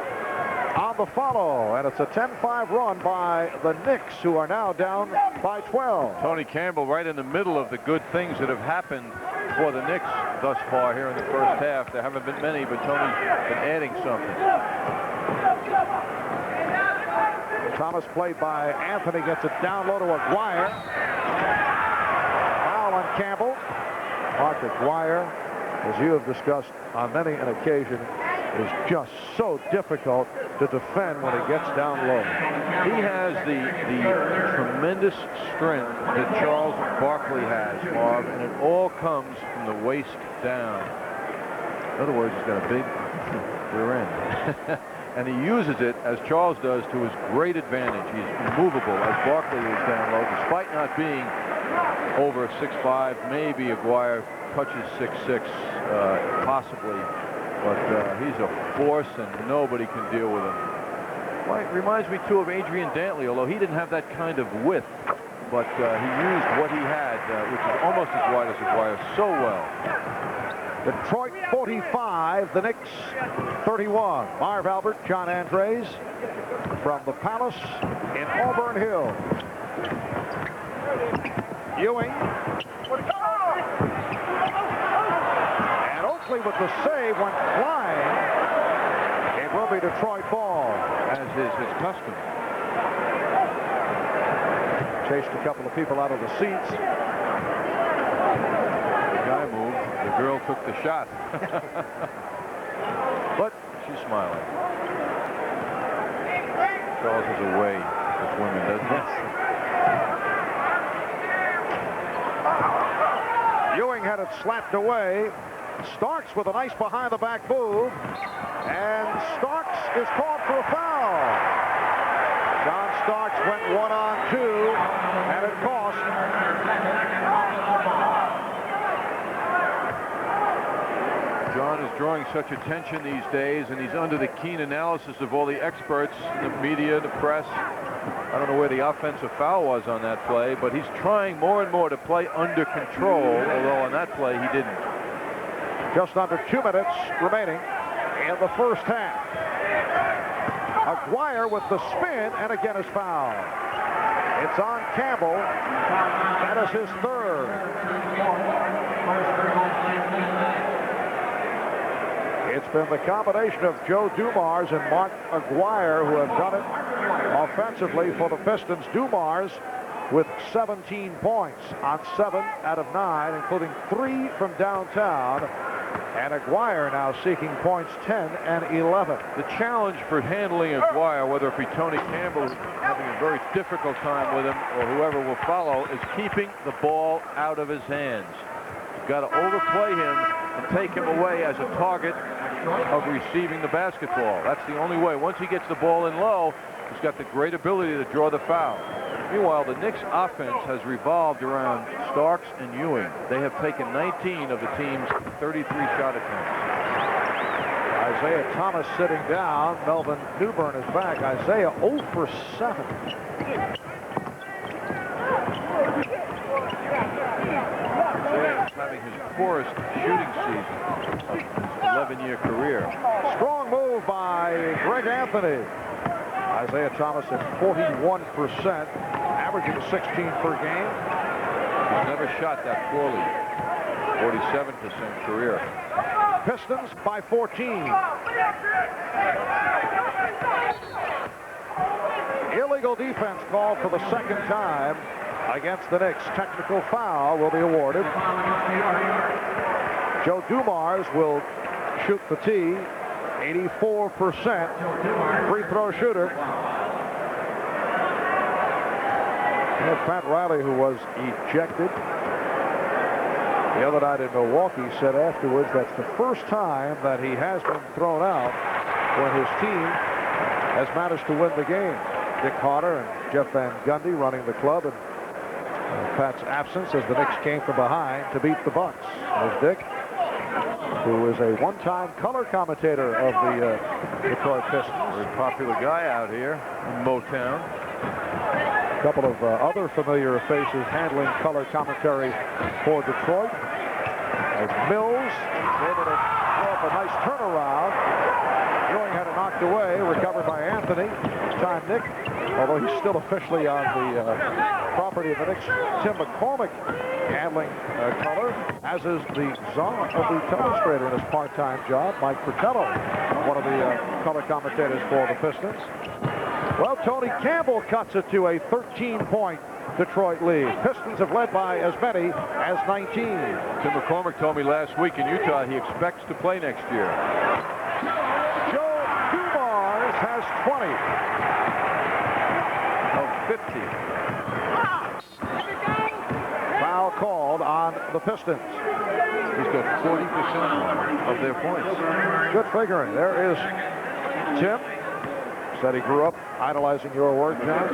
on the follow, and it's a 10-5 run by the Knicks, who are now down by 12. Tony Campbell right in the middle of the good things that have happened for the Knicks thus far here in the first half. There haven't been many, but Tony's been adding something. Thomas, played by Anthony, gets it down low to Aguirre. Foul on Campbell. Mark Aguirre, as you have discussed on many an occasion, is just so difficult to defend when he gets down low. He has the tremendous strength that Charles Barkley has, Marv, and it all comes from the waist down. In other words, he's got a big rear end. And he uses it, as Charles does, to his great advantage. He's immovable, as Barkley is down low, despite not being over 6'5". Maybe Aguirre touches 6'6", possibly. But he's a force, and nobody can deal with him. Well, it reminds me, too, of Adrian Dantley, although he didn't have that kind of width. But he used what he had, which is almost as wide as Aguirre, so well. Detroit 45, the Knicks 31. Marv Albert, John Andres from the Palace in Auburn Hills. Ewing. And Oakley with the save went flying. It will be Detroit ball, as is his custom. Chased a couple of people out of the seats. The guy moved. The girl took the shot. But she's smiling. Charles has a way with women, doesn't he? Ewing had it slapped away. Starks with a nice behind-the-back move. And Starks is called for a foul. John Starks went 1-on-2, and it cost. John is drawing such attention these days, and he's under the keen analysis of all the experts, the media, the press. I don't know where the offensive foul was on that play, but he's trying more and more to play under control, although on that play he didn't. Just under 2 minutes remaining in the first half. Aguirre with the spin, and again is fouled. It's on Campbell. That is his third. It's been the combination of Joe Dumars and Mark Aguirre who have done it offensively for the Pistons. Dumars with 17 points on 7 out of 9, including 3 from downtown. And Aguirre now seeking points 10 and 11. The challenge for handling Aguirre, whether it be Tony Campbell having a very difficult time with him or whoever will follow, is keeping the ball out of his hands. You've got to overplay him and take him away as a target of receiving the basketball. That's the only way. Once he gets the ball in low, he's got the great ability to draw the foul. Meanwhile, the Knicks offense has revolved around Starks and Ewing. They have taken 19 of the team's 33 shot attempts. Isaiah Thomas sitting down. Melvin Newbern is back. Isaiah 0 for 7. Isaiah is having his poorest shooting season of his 11-year career. Strong move by Greg Anthony. Isaiah Thomas at 41%, averaging 16 per game. He's never shot that poorly. 47% career. Pistons by 14. Illegal defense called for the second time against the Knicks. Technical foul will be awarded. Joe Dumars will shoot the tee. 84% free throw shooter. And Pat Riley, who was ejected the other night in Milwaukee, said afterwards that's the first time that he has been thrown out when his team has managed to win the game. Dick Carter and Jeff Van Gundy running the club, and Pat's absence as the Knicks came from behind to beat the Bucks. There's Dick, who is a one-time color commentator of the Detroit Pistons. Very popular guy out here in Motown. A couple of other familiar faces handling color commentary for Detroit. As Mills able to throw up a nice turnaround. Ewing had it knocked away, recovered by Anthony. This time Nick, although he's still officially on the property of the Knicks, Tim McCormick handling color, as is the czar of the telestrator in his part-time job, Mike Fratello, one of the color commentators for the Pistons. Well, Tony Campbell cuts it to a 13-point Detroit lead. Pistons have led by as many as 19. Tim McCormick told me last week in Utah he expects to play next year. Joe Dumars has 20. Of 50. Foul called on the Pistons. He's got 40% of their points. Good figuring. There is Tim. Said he grew up idolizing your work, John.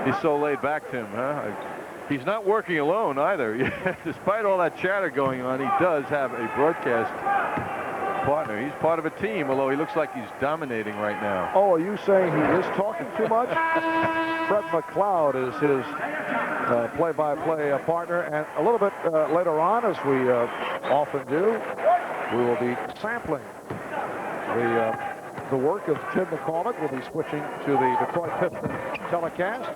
He's so laid back, Tim, huh? He's not working alone either. Despite all that chatter going on, he does have a broadcast partner. He's part of a team, although he looks like he's dominating right now. Oh, are you saying he is talking too much? Fred McLeod is his play-by-play partner, and a little bit later on, as we often do, we will be sampling the work of Tim McCormick. Will be switching to the Detroit Pistons telecast.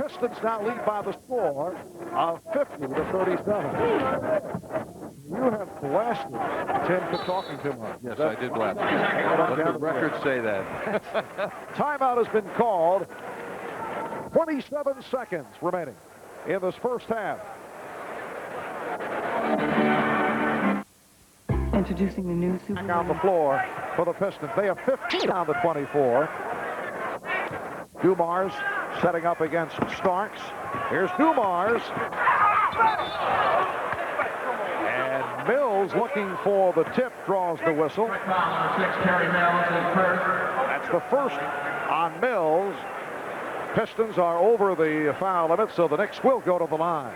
Pistons now lead by the score of 50-37. You have blasted Tim for talking too much. Yes, I did blast him. Let the records say that. Timeout has been called. 27 seconds remaining in this first half. Introducing the new Super. Back on the floor for the Pistons. They have 15 on the 24. Dumars setting up against Starks. Here's Dumars. And Mills looking for the tip, draws the whistle. That's the first on Mills. Pistons are over the foul limit, so the Knicks will go to the line.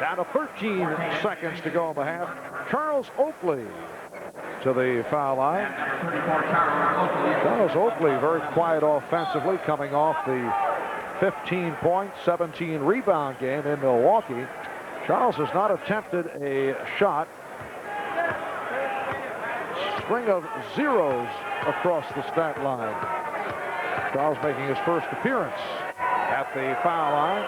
Down to 13 seconds to go in the half. Charles Oakley to the foul line. Charles Oakley very quiet offensively, coming off the 15-point, 17-rebound game in Milwaukee. Charles has not attempted a shot. String of zeros across the stat line. Charles making his first appearance at the foul line.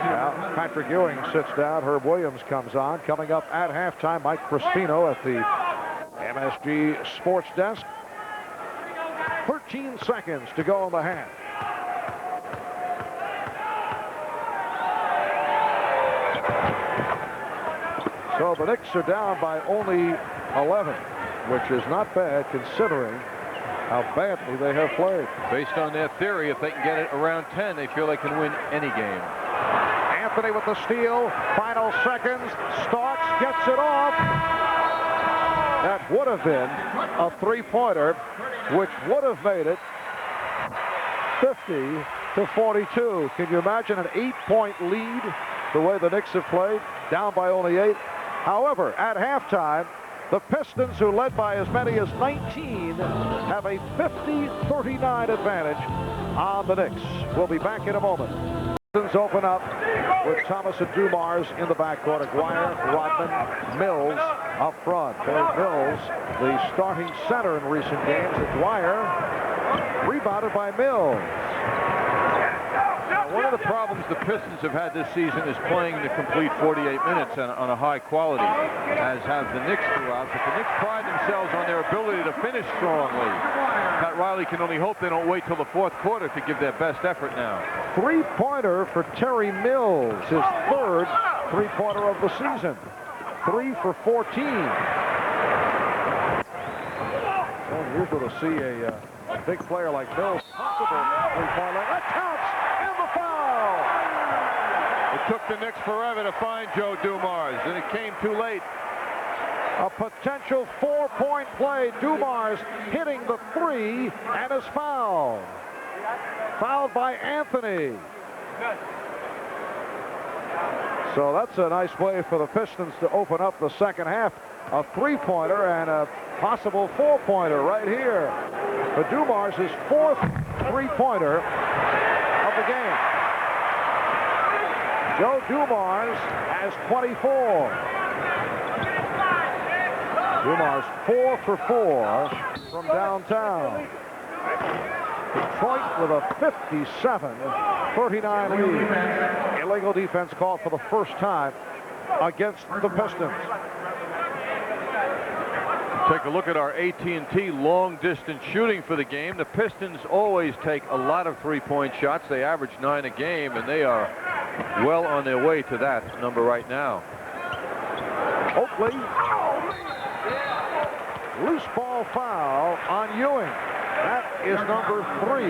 Now, Patrick Ewing sits down. Herb Williams comes on. Coming up at halftime, Mike Crispino at the MSG Sports Desk. 13 seconds to go in the half. So the Knicks are down by only 11, which is not bad considering how badly they have played. Based on their theory, if they can get it around 10, they feel they can win any game. Anthony with the steal. Final seconds. Starks gets it off. That would have been a three-pointer, which would have made it 50-42. Can you imagine an 8-point lead the way the Knicks have played? Down by only 8. However, at halftime, the Pistons, who led by as many as 19, have a 50-39 advantage on the Knicks. We'll be back in a moment. Pistons open up with Thomas and Dumars in the backcourt. Aguirre, Rodman, Mills up front. There's Mills, the starting center in recent games. Aguirre rebounded by Mills. One of the problems the Pistons have had this season is playing the complete 48 minutes on a high quality, as have the Knicks throughout. But the Knicks pride themselves on their ability to finish strongly. Pat Riley can only hope they don't wait till the fourth quarter to give their best effort now. Three-pointer for Terry Mills, his third three-pointer of the season. 3 for 14. Well, unusual to see a a big player like Mills comfortable three-point line. That counts, and the foul. It took the Knicks forever to find Joe Dumars, and it came too late. A potential 4-point play. Dumars hitting the three and is fouled. Fouled by Anthony. So that's a nice way for the Pistons to open up the second half. A three-pointer and a possible 4-pointer right here. But Dumars' 4th three-pointer of the game. Joe Dumars has 24. Dumars 4 for 4 from downtown. Detroit with a 57-39 lead. Illegal defense called for the first time against the Pistons. Take a look at our AT&T long-distance shooting for the game. The Pistons always take a lot of three-point shots. They average 9 a game, and they are well on their way to that number right now. Oakley. Loose ball foul on Ewing. That is number 3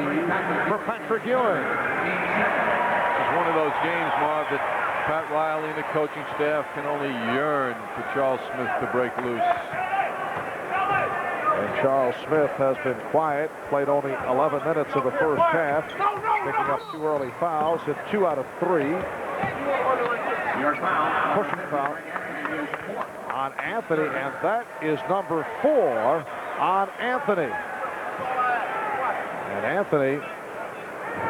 for Patrick Ewing. It's one of those games, Marv, that Pat Riley and the coaching staff can only yearn for Charles Smith to break loose. And Charles Smith has been quiet, played only 11 minutes of the first half, picking up 2 early fouls, hit 2 out of 3. Pushing foul on Anthony, and that is number 4 on Anthony. And Anthony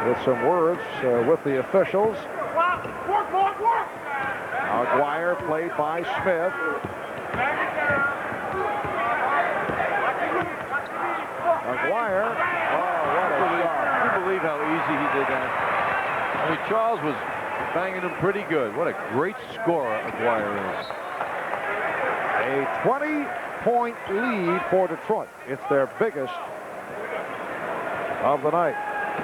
with some words with the officials. Aguirre played by Smith. Aguirre, what a shot. Can you believe how easy he did that? I mean, Charles was banging him pretty good. What a great scorer Aguirre is. A 20-point lead for Detroit. It's their biggest of the night.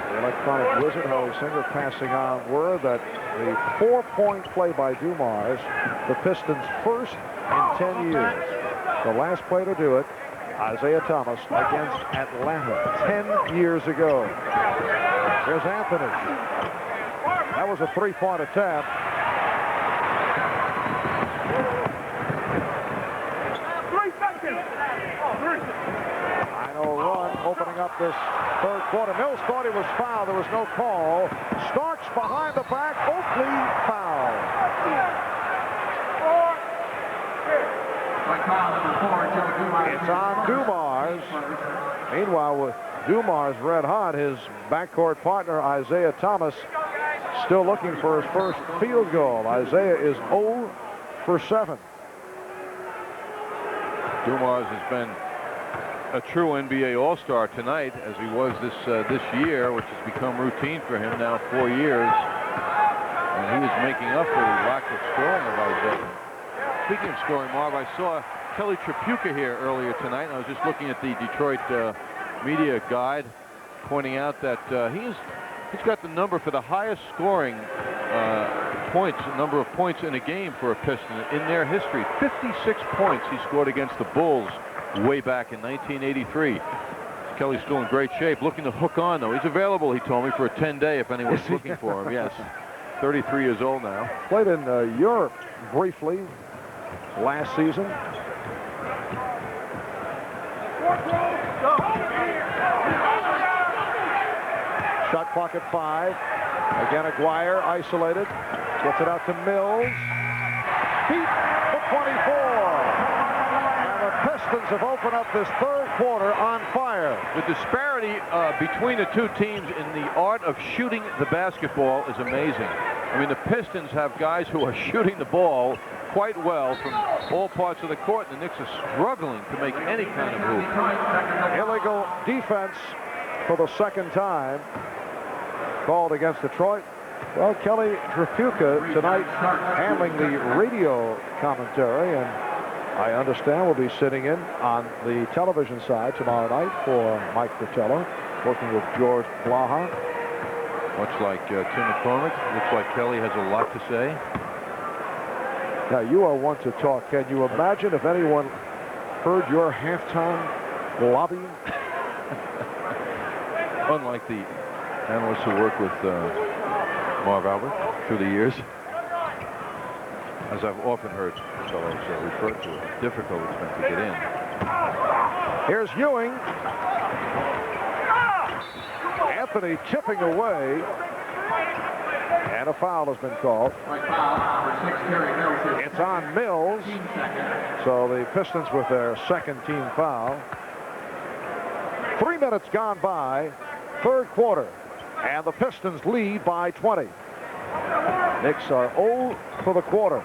The electronic wizard, Howie Singer, passing on word that the 4-point play by Dumars, the Pistons' first in 10 years. The last play to do it, Isaiah Thomas against Atlanta 10 years ago. Here's Anthony. That was a 3-point attempt. Final run opening up this third quarter. Mills thought he was fouled. There was no call. Starks behind the back. Oakley fouled. It's on Dumars. Meanwhile, with Dumars red hot, his backcourt partner Isaiah Thomas still looking for his first field goal. Isaiah is 0 for 7. Dumars has been a true NBA All-Star tonight, as he was this year, which has become routine for him now 4 years. And he was making up for the lack of scoring of Isaiah. Speaking of scoring, Marv, I saw Kelly Tripucka here earlier tonight, and I was just looking at the Detroit media guide, pointing out that he's got the number for the highest scoring number of points in a game for a Piston in their history. 56 points he scored against the Bulls way back in 1983. Kelly's still in great shape, looking to hook on, though. He's available, he told me, for a 10-day if anyone's looking for him. Yes, 33 years old now. Played in Europe briefly last season. Shot clock at 5. Again, Aguirre isolated. Gets it out to Mills. Beat the 24. And the Pistons have opened up this third quarter on fire. The disparity between the two teams in the art of shooting the basketball is amazing. I mean, the Pistons have guys who are shooting the ball quite well from all parts of the court, and the Knicks are struggling to make any kind of move. Illegal defense for the second time called against Detroit. Well, Kelly Tripucka tonight handling the radio commentary, and I understand will be sitting in on the television side tomorrow night for Mike Fratello, working with George Blaha. Much like Tim McCormick, looks like Kelly has a lot to say. Now, you are one to talk. Can you imagine if anyone heard your halftime lobbying? unlike the analysts who work with Marv Albert through the years, as I've often heard fellows refer to it, how difficult it's been to get in. Here's Ewing. Anthony chipping away. And a foul has been called. It's on Mills. So the Pistons with their second team foul. 3 minutes gone by, third quarter. And the Pistons lead by 20. Knicks are 0 for the quarter.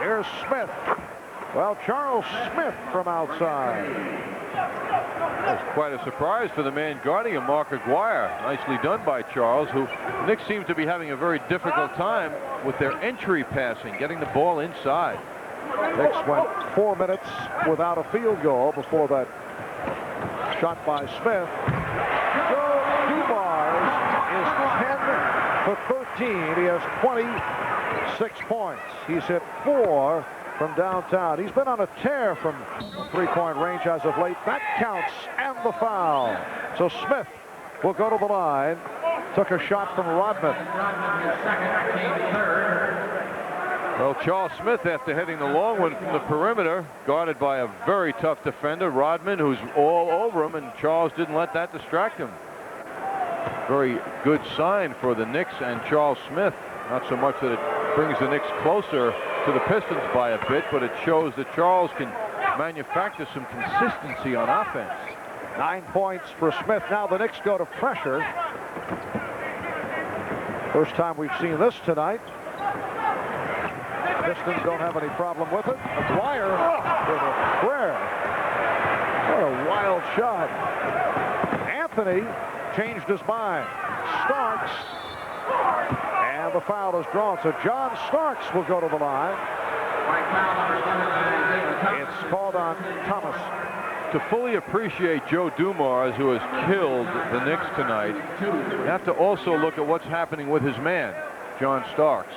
Here's Smith. Well, Charles Smith from outside. That's quite a surprise for the man guarding him, Mark Aguirre. Nicely done by Charles, who Knicks seems to be having a very difficult time with their entry passing, getting the ball inside. Knicks went 4 minutes without a field goal before that shot by Smith. Joe Dumars is 10 for 13. He has 26 points. He's hit 4 from downtown. He's been on a tear from three-point range as of late. That counts, and the foul. So Smith will go to the line. Took a shot from Rodman. Well, Charles Smith, after hitting the long one from the perimeter, guarded by a very tough defender, Rodman, who's all over him, and Charles didn't let that distract him. Very good sign for the Knicks and Charles Smith. Not so much that it brings the Knicks closer to the Pistons by a bit, but it shows that Charles can manufacture some consistency on offense. 9 points for Smith. Now the Knicks go to pressure. First time we've seen this tonight. Pistons don't have any problem with it. Aguirre with a prayer. What a wild shot. Anthony changed his mind. Starks. And the foul is drawn. So John Starks will go to the line. It's called on Thomas. To fully appreciate Joe Dumars, who has killed the Knicks tonight, you have to also look at what's happening with his man, John Starks.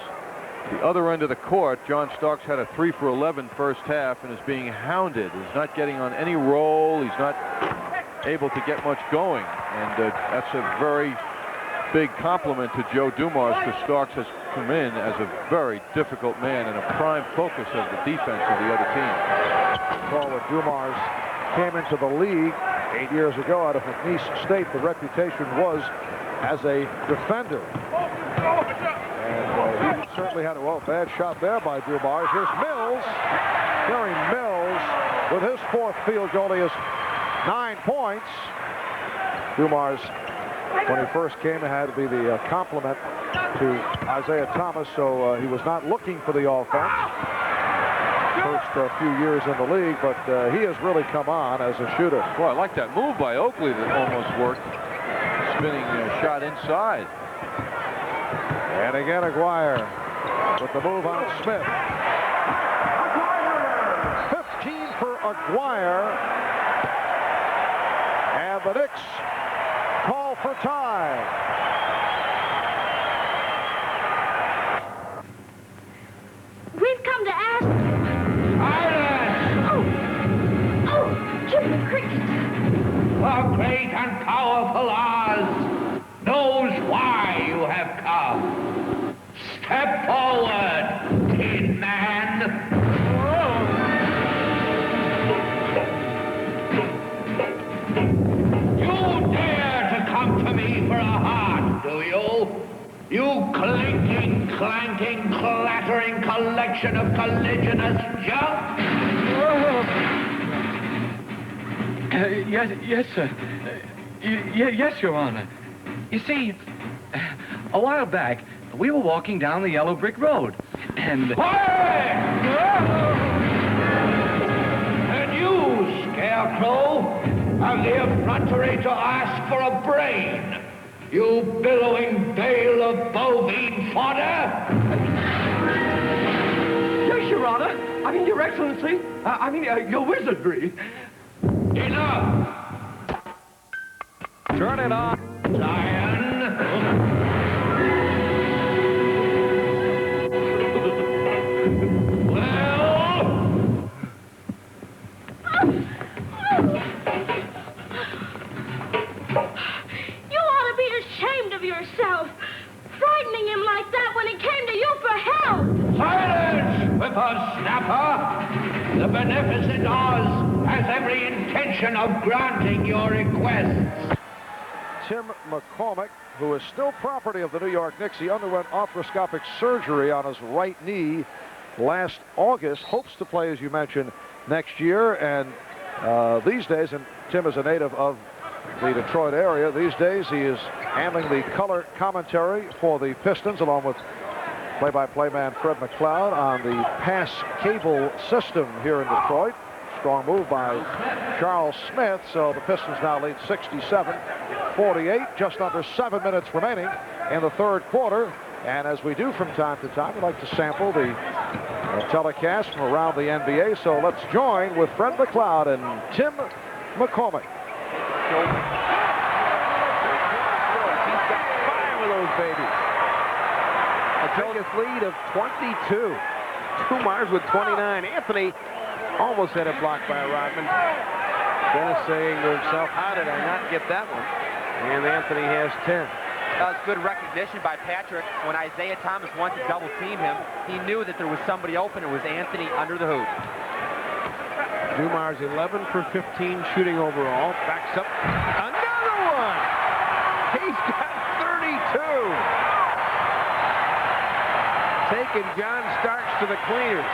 The other end of the court, John Starks had a 3 for 11 first half and is being hounded. He's not getting on any roll. He's not able to get much going. And that's a very big compliment to Joe Dumars, because Starks has come in as a very difficult man and a prime focus of the defense of the other team. Well, when Dumars came into the league 8 years ago out of McNeese State, the reputation was as a defender. And he certainly had a bad shot there by Dumars. Here's Mills. Gary Mills with his fourth field goal. He has 9 points. Dumars, when he first came, it had to be the compliment to Isaiah Thomas, so he was not looking for the offense. First few years in the league, but he has really come on as a shooter. Well, I like that move by Oakley that almost worked. Spinning shot inside. And again, Aguirre with the move on Smith. 15 for Aguirre. And the Knicks call for time. We've come to ask... Oh, Jimmy Cricket. The great and powerful Oz knows why you have come. Step forward, Tin Man. You dare to come to me for a heart, do you? You clinking, clanking, clattering collection of colliginous junk? Yes, sir. Yes, Your Honor. You see, a while back, we were walking down the yellow brick road, and... And you, Scarecrow, have the effrontery to ask for a brain, you billowing bale of bovine fodder? Yes, Your Honor. I mean, Your Excellency. Your wizardry. Enough! Turn it on. Zion! Well, The beneficent Oz has every intention of granting your requests. Tim McCormick, who is still property of the New York Knicks. He underwent arthroscopic surgery on his right knee last August. Hopes to play, as you mentioned, next year. And these days, and Tim is a native of the Detroit area, these days he is handling the color commentary for the Pistons, along with play-by-play man Fred McLeod on the pass cable system here in Detroit. Strong move by Charles Smith, so the Pistons now lead 67-48, just under 7 minutes remaining in the third quarter. And as we do from time to time, we like to sample the telecast from around the NBA, so let's join with Fred McLeod and Tim McCormick. He's got 5 of those babies. A biggest lead of 22. Dumars with 29. Anthony almost had it blocked by Rodman. Dennis saying to himself, how did I not get that one? And Anthony has 10. That was good recognition by Patrick. When Isaiah Thomas wanted to double team him, he knew that there was somebody open. It was Anthony under the hoop. Dumars 11 for 15 shooting overall. Backs up. Another one! He's got 32. Taking John Starks to the cleaners.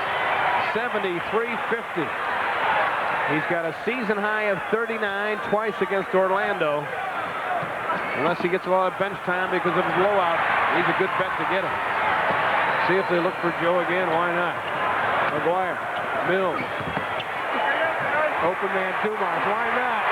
73-50. He's got a season high of 39 twice against Orlando. Unless he gets a lot of bench time because of a blowout, he's a good bet to get him. See if they look for Joe again. Why not? McGuire. Mills. Open man Dumars. Why not?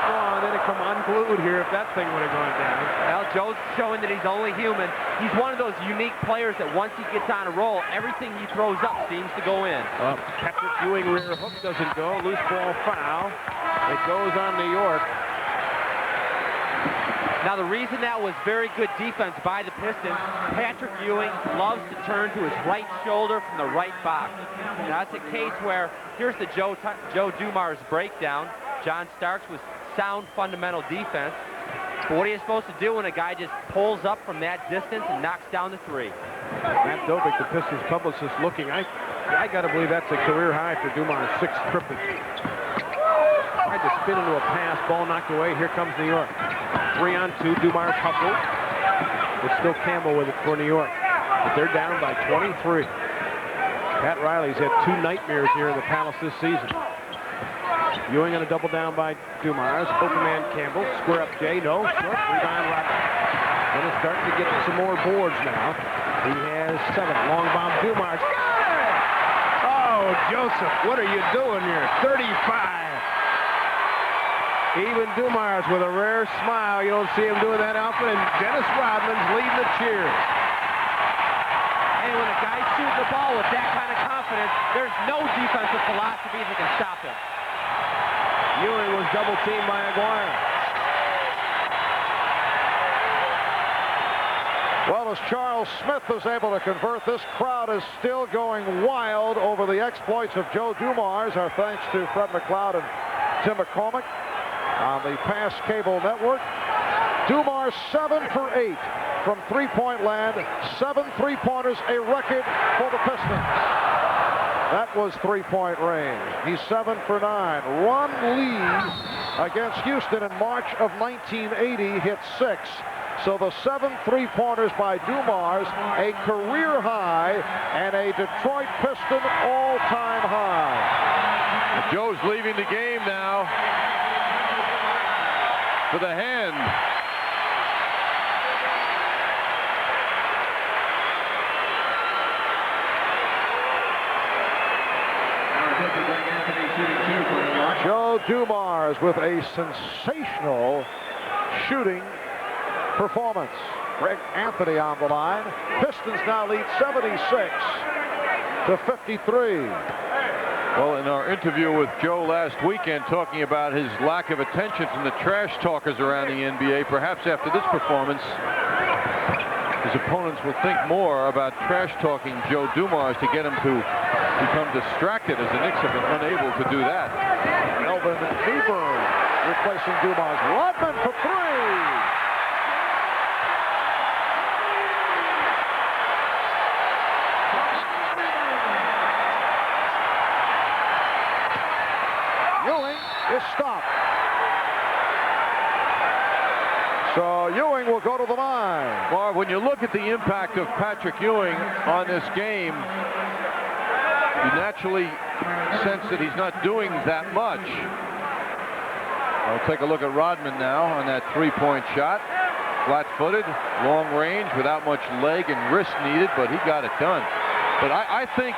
Oh, then it come unglued here if that thing would have gone down. Well, Joe's showing that he's only human. He's one of those unique players that once he gets on a roll, everything he throws up seems to go in. Patrick Ewing rear hook doesn't go. Loose ball foul. It goes on New York. Now, the reason that was very good defense by the Pistons, Patrick Ewing loves to turn to his right shoulder from the right box. Now, that's a case where, here's the Joe Dumars breakdown. John Starks was sound fundamental defense. But what are you supposed to do when a guy just pulls up from that distance and knocks down the three? Matt Dobick, the Pistons publicist, looking. I got to believe that's a career high for Dumars, 6 triples. Tried to spin into a pass, ball knocked away. Here comes New York. 3-on-2, Dumars hustle. It's still Campbell with it for New York. But they're down by 23. Pat Riley's had 2 nightmares here in the Palace this season. Ewing on a double down by Dumars. Open man Campbell. Square up Jay. No. Short. Rebound Rodman. Then it's starting to get some more boards now. He has 7. Long bomb Dumars. Got it! Oh, Joseph, what are you doing here? 35. Even Dumars with a rare smile. You don't see him doing that often. And Dennis Rodman's leading the cheers. And when a guy's shooting the ball with that kind of confidence, there's no defensive philosophy that can stop him. Ewing was double teamed by Aguirre. Well, as Charles Smith is able to convert, this crowd is still going wild over the exploits of Joe Dumars. Our thanks to Fred McLeod and Tim McCormick on the Pass Cable Network. Dumars 7 for 8 from three-point land. 7 3-pointers, a record for the Pistons. That was three-point range. He's 7 for 9. Ron Lee against Houston in March of 1980 hit 6. So the 7 3-pointers by Dumars, a career high and a Detroit Piston all-time high. Joe's leaving the game now for the hand. Joe Dumars with a sensational shooting performance. Greg Anthony on the line. Pistons now lead 76-53. Well, in our interview with Joe last weekend, talking about his lack of attention from the trash talkers around the NBA, perhaps after this performance, his opponents will think more about trash talking Joe Dumars to get him to become distracted, as the Knicks have been unable to do that. Melvin Lieber replacing Dumars. Rodman for 3. is stopped. So Ewing will go to the line. Marv, when you look at the impact of Patrick Ewing on this game, you naturally sense that he's not doing that much. I'll take a look at Rodman now on that three-point shot. Flat-footed, long range, without much leg and wrist needed, but he got it done. But I think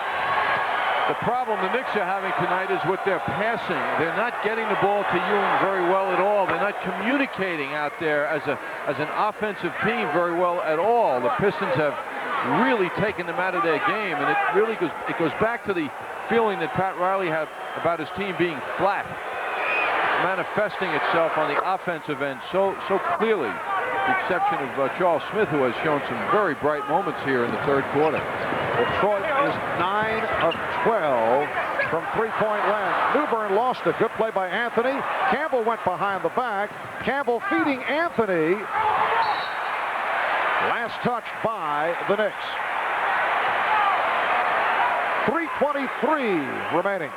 the problem the Knicks are having tonight is with their passing. They're not getting the ball to Ewing very well at all. They're not communicating out there as an offensive team very well at all. The Pistons have really taken them out of their game, and it goes back to the feeling that Pat Riley had about his team being flat, manifesting itself on the offensive end so clearly. The exception of Charles Smith, who has shown some very bright moments here in the third quarter. Detroit is 9 of 12 from three-point land. Newburn lost it. Good play by Anthony. Campbell went behind the back. Campbell feeding Anthony. Last touch by the Knicks. 3:23 remaining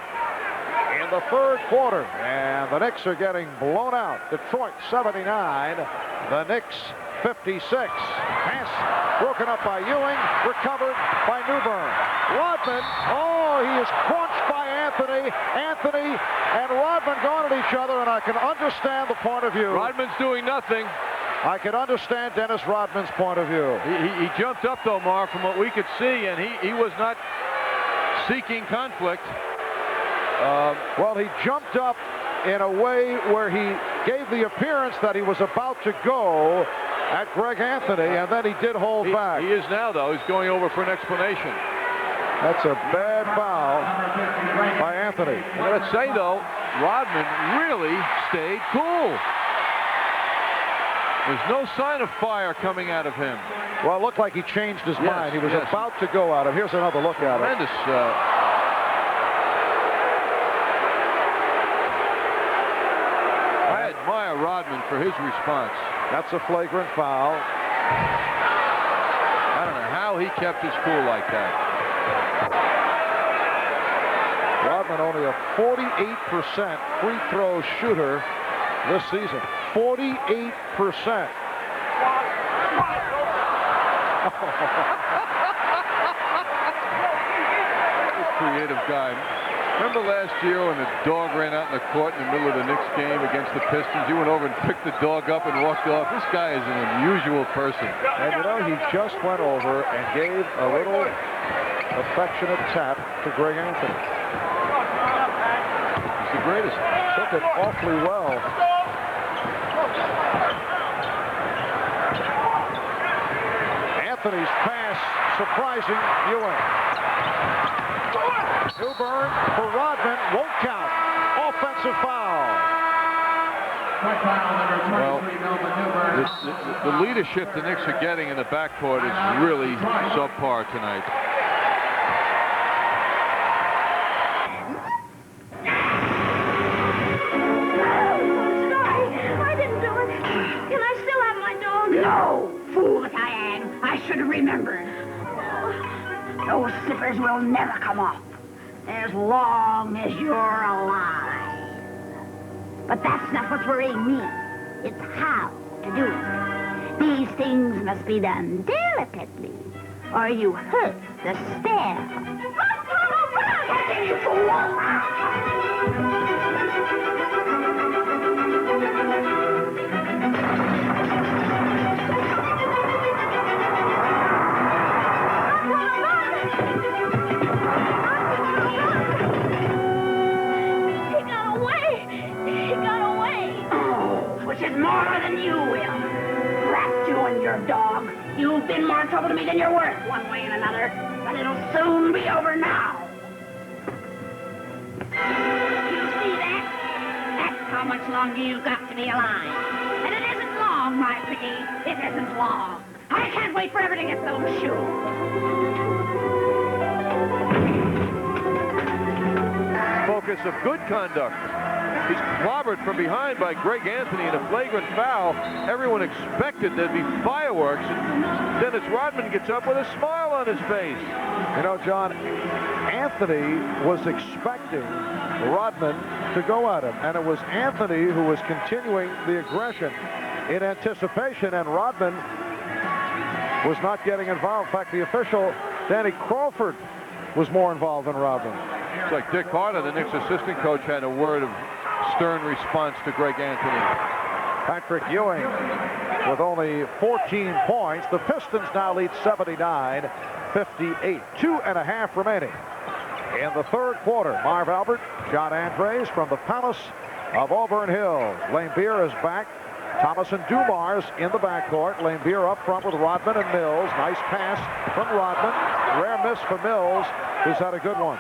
in the third quarter, and the Knicks are getting blown out. Detroit 79, the Knicks 56. Pass broken up by Ewing, recovered by Newburn. Rodman, he is crunched by Anthony. Anthony and Rodman going at each other, and I can understand the point of view. Rodman's doing nothing. I can understand Dennis Rodman's point of view. He jumped up, though, Mark, from what we could see, and he was not seeking conflict. Well, he jumped up in a way where he gave the appearance that he was about to go at Greg Anthony, and then he did hold back. He is now, though. He's going over for an explanation. That's a bad foul by Anthony. I gotta say, though, Rodman really stayed cool. There's no sign of fire coming out of him. Well, it looked like he changed his mind. He was about to go at him. Here's another look at it. Tremendous. I admire Rodman for his response. That's a flagrant foul. I don't know how he kept his cool like that. Rodman only a 48% free throw shooter this season. 48%. Creative guy. Remember last year when the dog ran out in the court in the middle of the Knicks game against the Pistons? You went over and picked the dog up and walked off. This guy is an unusual person. And you know, he just went over and gave a little affectionate tap to Greg Anthony. He's the greatest. Took it awfully well. Anthony's pass surprising Ewing. Newburn for Rodman, won't count. Offensive foul. Well, the leadership the Knicks are getting in the backcourt is really subpar tonight. Sorry, I didn't do it. Can I still have my dog? No, fool that I am. I should have remembered. Those zippers will never come off as long as you're alive. But that's not what's worrying me. It's how to do it. These things must be done delicately, or you hurt the staff. You fool! Which is more than you will. Drat you and your dog. You've been more trouble to me than you're worth, one way and another. But it'll soon be over now. You see that? That's how much longer you've got to be alive. And it isn't long, my pretty. It isn't long. I can't wait forever to get those shoes. Focus of good conduct. He's clobbered from behind by Greg Anthony in a flagrant foul. Everyone expected there'd be fireworks, and Dennis Rodman gets up with a smile on his face. You know, John, Anthony was expecting Rodman to go at him, and it was Anthony who was continuing the aggression in anticipation, and Rodman was not getting involved. In fact, the official, Danny Crawford, was more involved than Rodman. It's like Dick Carter, the Knicks assistant coach, had a word of stern response to Greg Anthony. Patrick Ewing with only 14 points. The Pistons now lead 79-58. 2.5 remaining in the third quarter. Marv Albert, John Andres from the Palace of Auburn Hills. Lane Beer is back. Thomas and Dumars in the backcourt. Lane Beer up front with Rodman and Mills. Nice pass from Rodman. Rare miss for Mills, who's had a good one.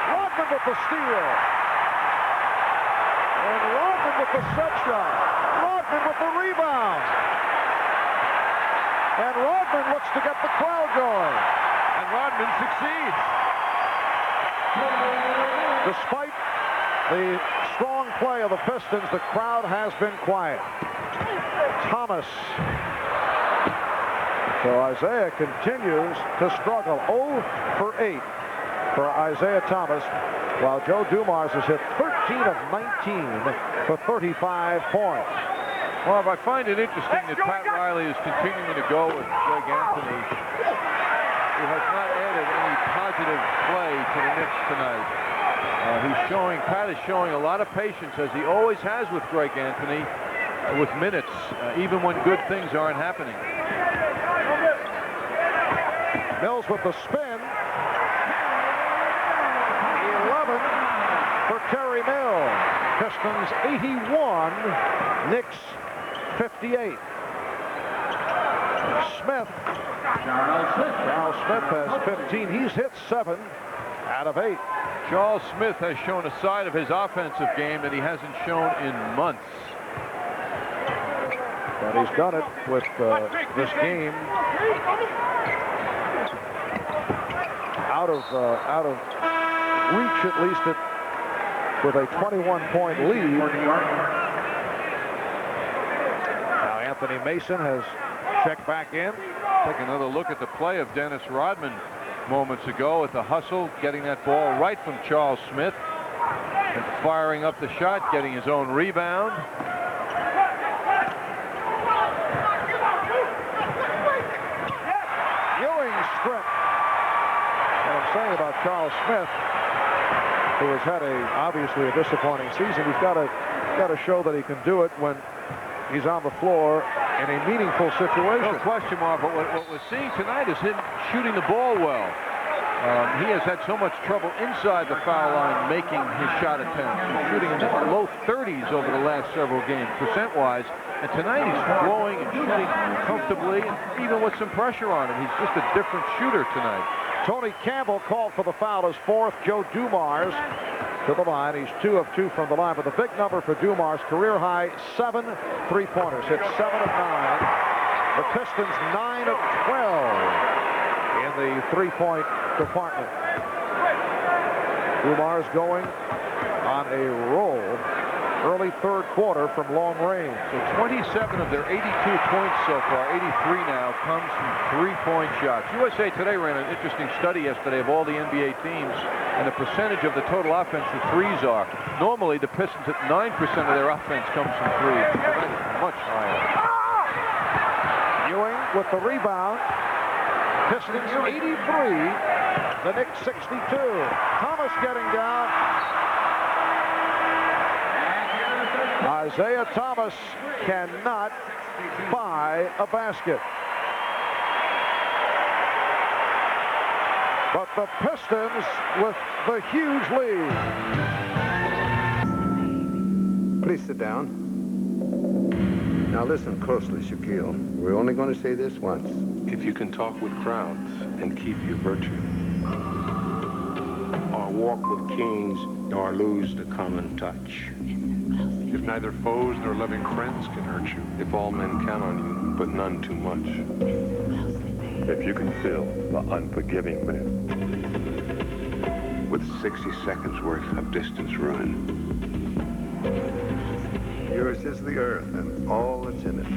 Rodman with the steal. And Rodman with the set shot. Rodman with the rebound. And Rodman looks to get the crowd going. And Rodman succeeds. Despite the strong play of the Pistons, the crowd has been quiet. Thomas. So Isaiah continues to struggle. 0 for 8 for Isaiah Thomas, while Joe Dumars has hit 13 of 19 for 35 points. Well, I find it interesting that Pat Riley is continuing to go with Greg Anthony, who has not added any positive play to the Knicks tonight. Pat is showing a lot of patience, as he always has with Greg Anthony, with minutes, even when good things aren't happening. Mills with the spin. 11 for Terry Mills. Pistons 81, Knicks 58. Smith. Charles Smith has 15. He's hit 7 out of 8. Charles Smith has shown a side of his offensive game that he hasn't shown in months. But he's done it with this game out of reach, at least with a 21-point lead. Now Anthony Mason has checked back in. Take another look at the play of Dennis Rodman moments ago at the hustle, getting that ball right from Charles Smith and firing up the shot, getting his own rebound. Ewing strip. What I'm saying about Charles Smith, who has had obviously a disappointing season, he's got to show that he can do it when he's on the floor in a meaningful situation. No question, Mark, but what we're seeing tonight is him shooting the ball well. He has had so much trouble inside the foul line making his shot attempts. He's shooting in the low 30s over the last several games, percent-wise. And tonight he's throwing and shooting comfortably, even with some pressure on him. He's just a different shooter tonight. Tony Campbell called for the foul, his fourth. Joe Dumars to the line. He's 2 of 2 from the line, but the big number for Dumars, career high 7 3-pointers. Hit 7 of 9. The Pistons 9 of 12 in the 3-point department. Dumars going on a roll early third quarter from long range. So 27 of their 82 points so far, 83 now, comes from 3-point shots. USA Today ran an interesting study yesterday of all the NBA teams and the percentage of the total offense the threes are. Normally, the Pistons at 9% of their offense comes from threes. That's much higher. Ewing with the rebound. Pistons 83, the Knicks 62. Thomas getting down. Isaiah Thomas cannot buy a basket. But the Pistons with the huge lead. Please sit down. Now listen closely, Shaquille. We're only going to say this once. If you can talk with crowds and keep your virtue, or walk with kings, nor lose the common touch. If neither foes nor loving friends can hurt you. If all men count on you, but none too much. If you can fill the unforgiving men. with 60 seconds worth of distance run. Yours is the earth and all that's in it.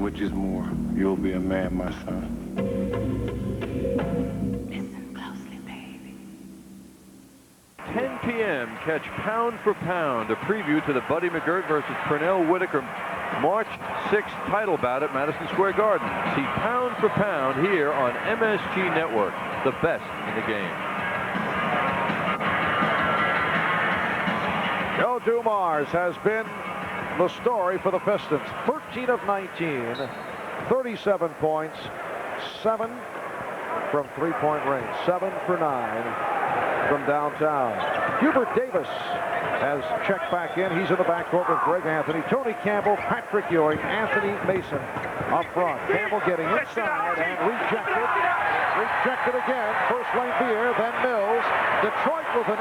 Which is more, you'll be a man, my son. 10 p.m. Catch Pound for Pound, a preview to the Buddy McGirt versus Pernell Whitaker March 6th title bout at Madison Square Garden. See Pound for Pound here on MSG Network, the best in the game. Joe Dumars has been the story for the Pistons. 13 of 19, 37 points, 7 from three-point range, 7 for 9 from downtown. Hubert Davis has checked back in. He's in the backcourt with Greg Anthony, Tony Campbell, Patrick Ewing, Anthony Mason up front. Campbell getting inside and rejected. Rejected again. First Lambier, then Mills. Detroit with an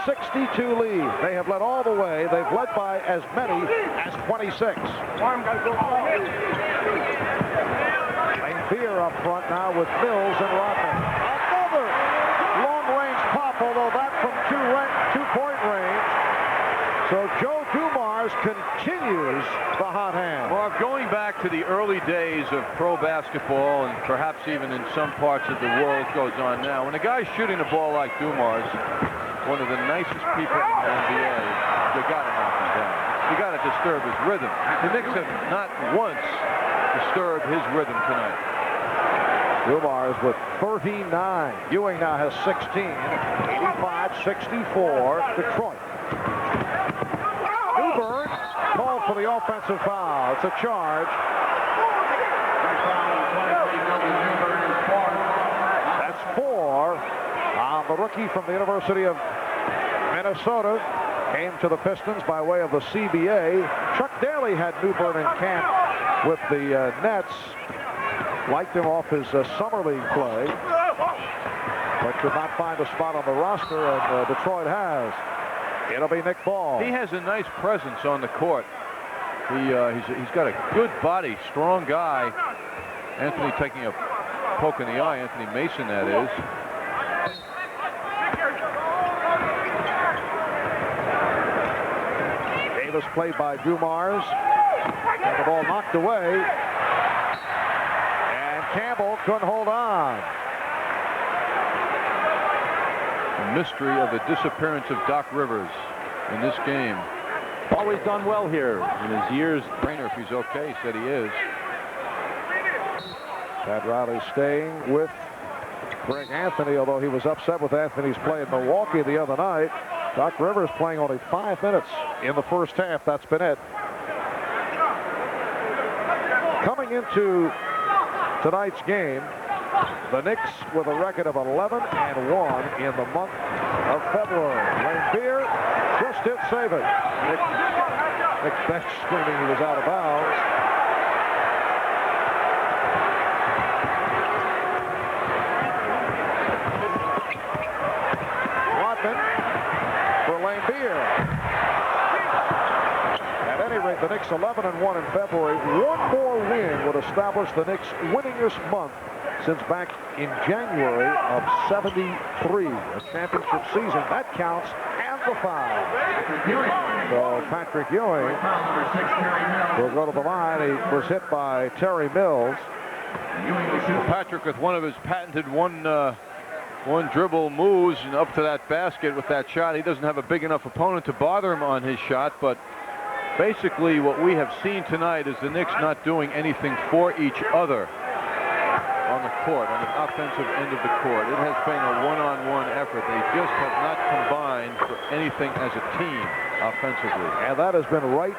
83-62 lead. They have led all the way. They've led by as many as 26. Lambier up front now with Mills and Rodman. Another long-range pop, although that from two-point range. So Joe Dumars continues the hot hand. Well, going back to the early days of pro basketball, and perhaps even in some parts of the world goes on now, when a guy's shooting the ball like Dumars, one of the nicest people in the NBA, you got to knock him down. You got to disturb his rhythm. The Knicks have not once disturbed his rhythm tonight. Dumars with 39. Ewing now has 16. 85-64. Detroit. Newburn called for the offensive foul. It's a charge. That's 4 on the rookie from the University of Minnesota. Came to the Pistons by way of the CBA. Chuck Daly had Newburn in camp with the Nets. Liked him off his summer league play, but could not find a spot on the roster, and Detroit has. It'll be Nick Ball. He has a nice presence on the court. He's got a good body, strong guy. Anthony taking a poke in the eye. Anthony Mason, that is. Davis played by Dumars. And the ball knocked away. Campbell couldn't hold on. The mystery of the disappearance of Doc Rivers in this game. Always done well here in his years. Trainer, if he's okay, said he is. Pat Riley staying with Greg Anthony, although he was upset with Anthony's play in Milwaukee the other night. Doc Rivers playing only 5 minutes in the first half. That's been it. Coming into tonight's game, the Knicks with a record of 11-1 in the month of February. Lambier just hit save it. Nick bench screaming he was out of bounds. Rodman for Lambier. At any rate, the Knicks 11-1 in February. One more win would establish the Knicks' winningest month since back in January of '73, a championship season. That counts, and the foul. So Patrick Ewing will go to the line. He was hit by Terry Mills. Patrick with one of his patented one dribble moves and up to that basket with that shot. He doesn't have a big enough opponent to bother him on his shot, but basically what we have seen tonight is the Knicks not doing anything for each other on the court, on the offensive end of the court. It has been a one-on-one effort. They just have not combined for anything as a team offensively. And that has been right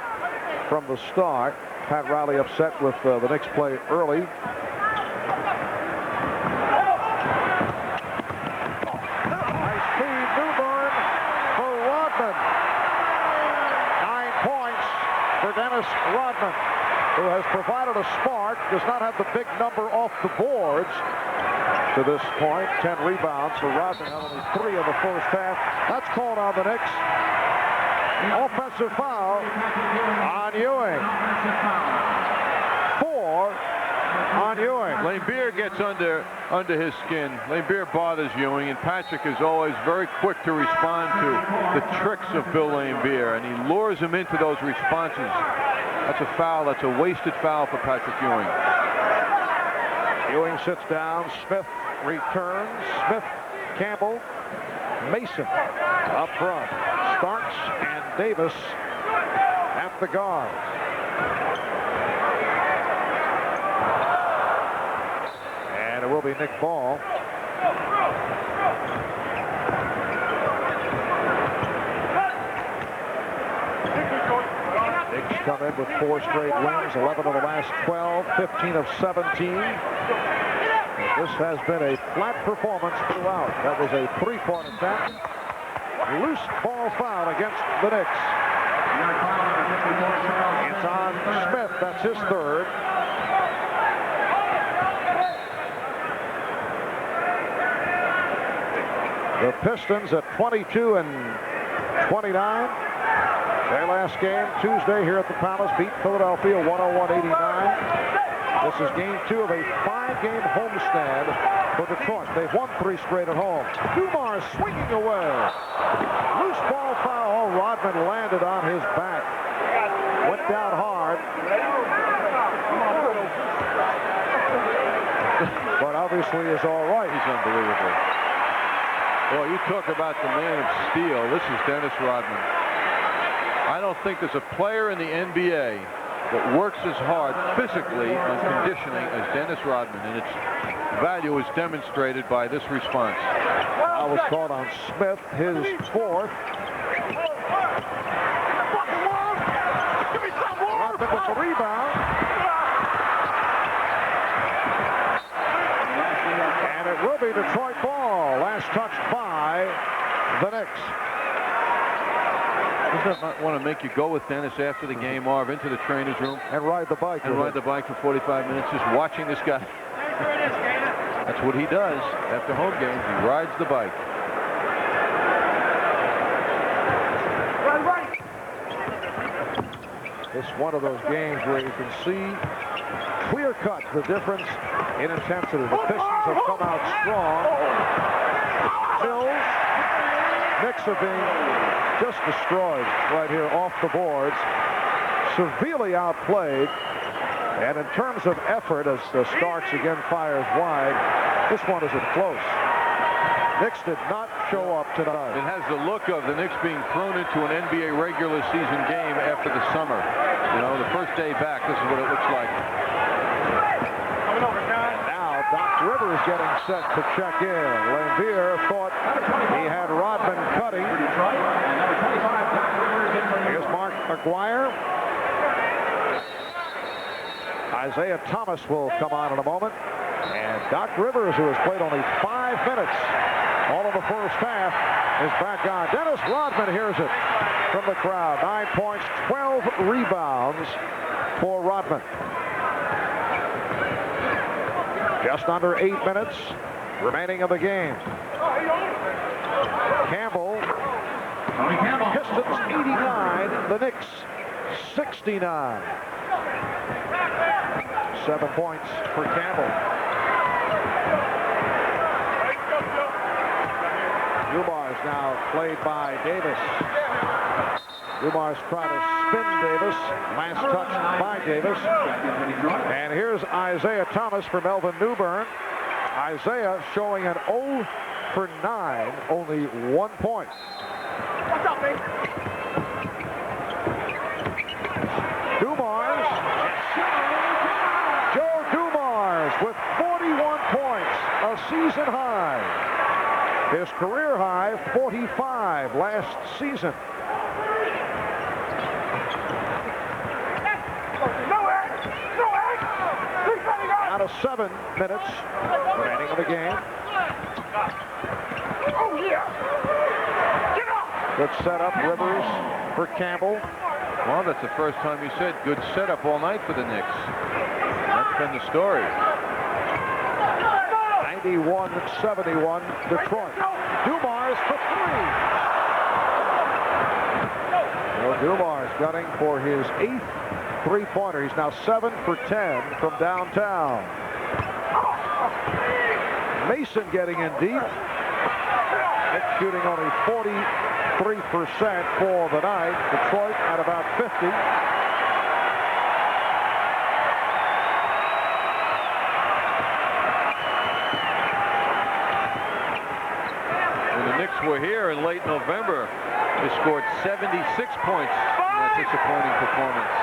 from the start. Pat Riley upset with the Knicks play early. Nice feed, Newburn for Rodman. 9 points for Dennis Rodman, who has provided a spark, does not have the big number off the boards to this point. 10 rebounds for Rodman, only 3 in the first half. That's called on the Knicks. Offensive foul on Ewing. 4 on Ewing. Laimbeer gets under his skin. Laimbeer bothers Ewing, and Patrick is always very quick to respond to the tricks of Bill Laimbeer, and he lures him into those responses. That's a foul. That's a wasted foul for Patrick Ewing. Ewing sits down. Smith returns. Smith, Campbell, Mason up front. Starks and Davis at the guards. And it will be Nick Ball. Knicks come in with 4 straight wins, 11 of the last 12, 15 of 17. This has been a flat performance throughout. That was a 3-point attempt. Loose ball foul against the Knicks. It's on Smith. That's his third. The Pistons at 22 and 29. Their last game Tuesday here at the Palace beat Philadelphia 101-89. This is game 2 of a 5-game homestand for Detroit. They've won 3 straight at home. Dumars swinging away. Loose ball foul. Rodman landed on his back. Went down hard. But obviously is all right. He's unbelievable. Well, you talk about the man of steel. This is Dennis Rodman. I don't think there's a player in the NBA that works as hard physically on conditioning as Dennis Rodman, and its value is demonstrated by this response. Foul was called on Smith, his 4th. Rodman with the rebound. And it will be Detroit ball. Last touch by the Knicks. Doesn't that want to make you go with Dennis after the game, Marv, into the trainer's room? And ride the bike. And ride the bike for 45 minutes, just watching this guy. That's what he does after home games. He rides the bike. It's one of those games where you can see clear-cut the difference in intensity. The Pistons have come out strong. Bills, Knicks are being just destroyed right here off the boards. Severely outplayed. And in terms of effort, as Starks again fires wide, this one isn't close. Knicks did not show up tonight. It has the look of the Knicks being thrown into an NBA regular season game after the summer. You know, the first day back, this is what it looks like. Now Doc Rivers getting set to check in. Laimbeer thought he had Rodman cutting. Here's Mark McGuire. Isaiah Thomas will come on in a moment. And Doc Rivers, who has played only 5 minutes all of the first half, is back on. Dennis Rodman hears it from the crowd. 9 points, 12 rebounds for Rodman. Just under 8 minutes remaining of the game. Campbell. Pistons 89, the Knicks 69. 7 points for Campbell. Dumars now played by Davis. Dumars trying to spin Davis. Last touch by Davis. And here's Isaiah Thomas for Melvin Newbern. Isaiah showing an 0 for 9, only 1 point. What's up, baby? Dumars. Joe Dumars with 41 points, a season high. His career high, 45 last season. Out of 7 minutes remaining of the game. Oh, yeah. Get up. Good setup, Rivers for Campbell. Well, that's the first time you said good setup all night for the Knicks. That's been the story. 91-71, Detroit. Dumars for 3. Well, Dumars gunning for his 8th three-pointer. He's now 7 for 10 from downtown. Mason getting in deep. Knicks shooting only 43% for the night. Detroit at about 50. When the Knicks were here in late November, they scored 76 points in that disappointing performance.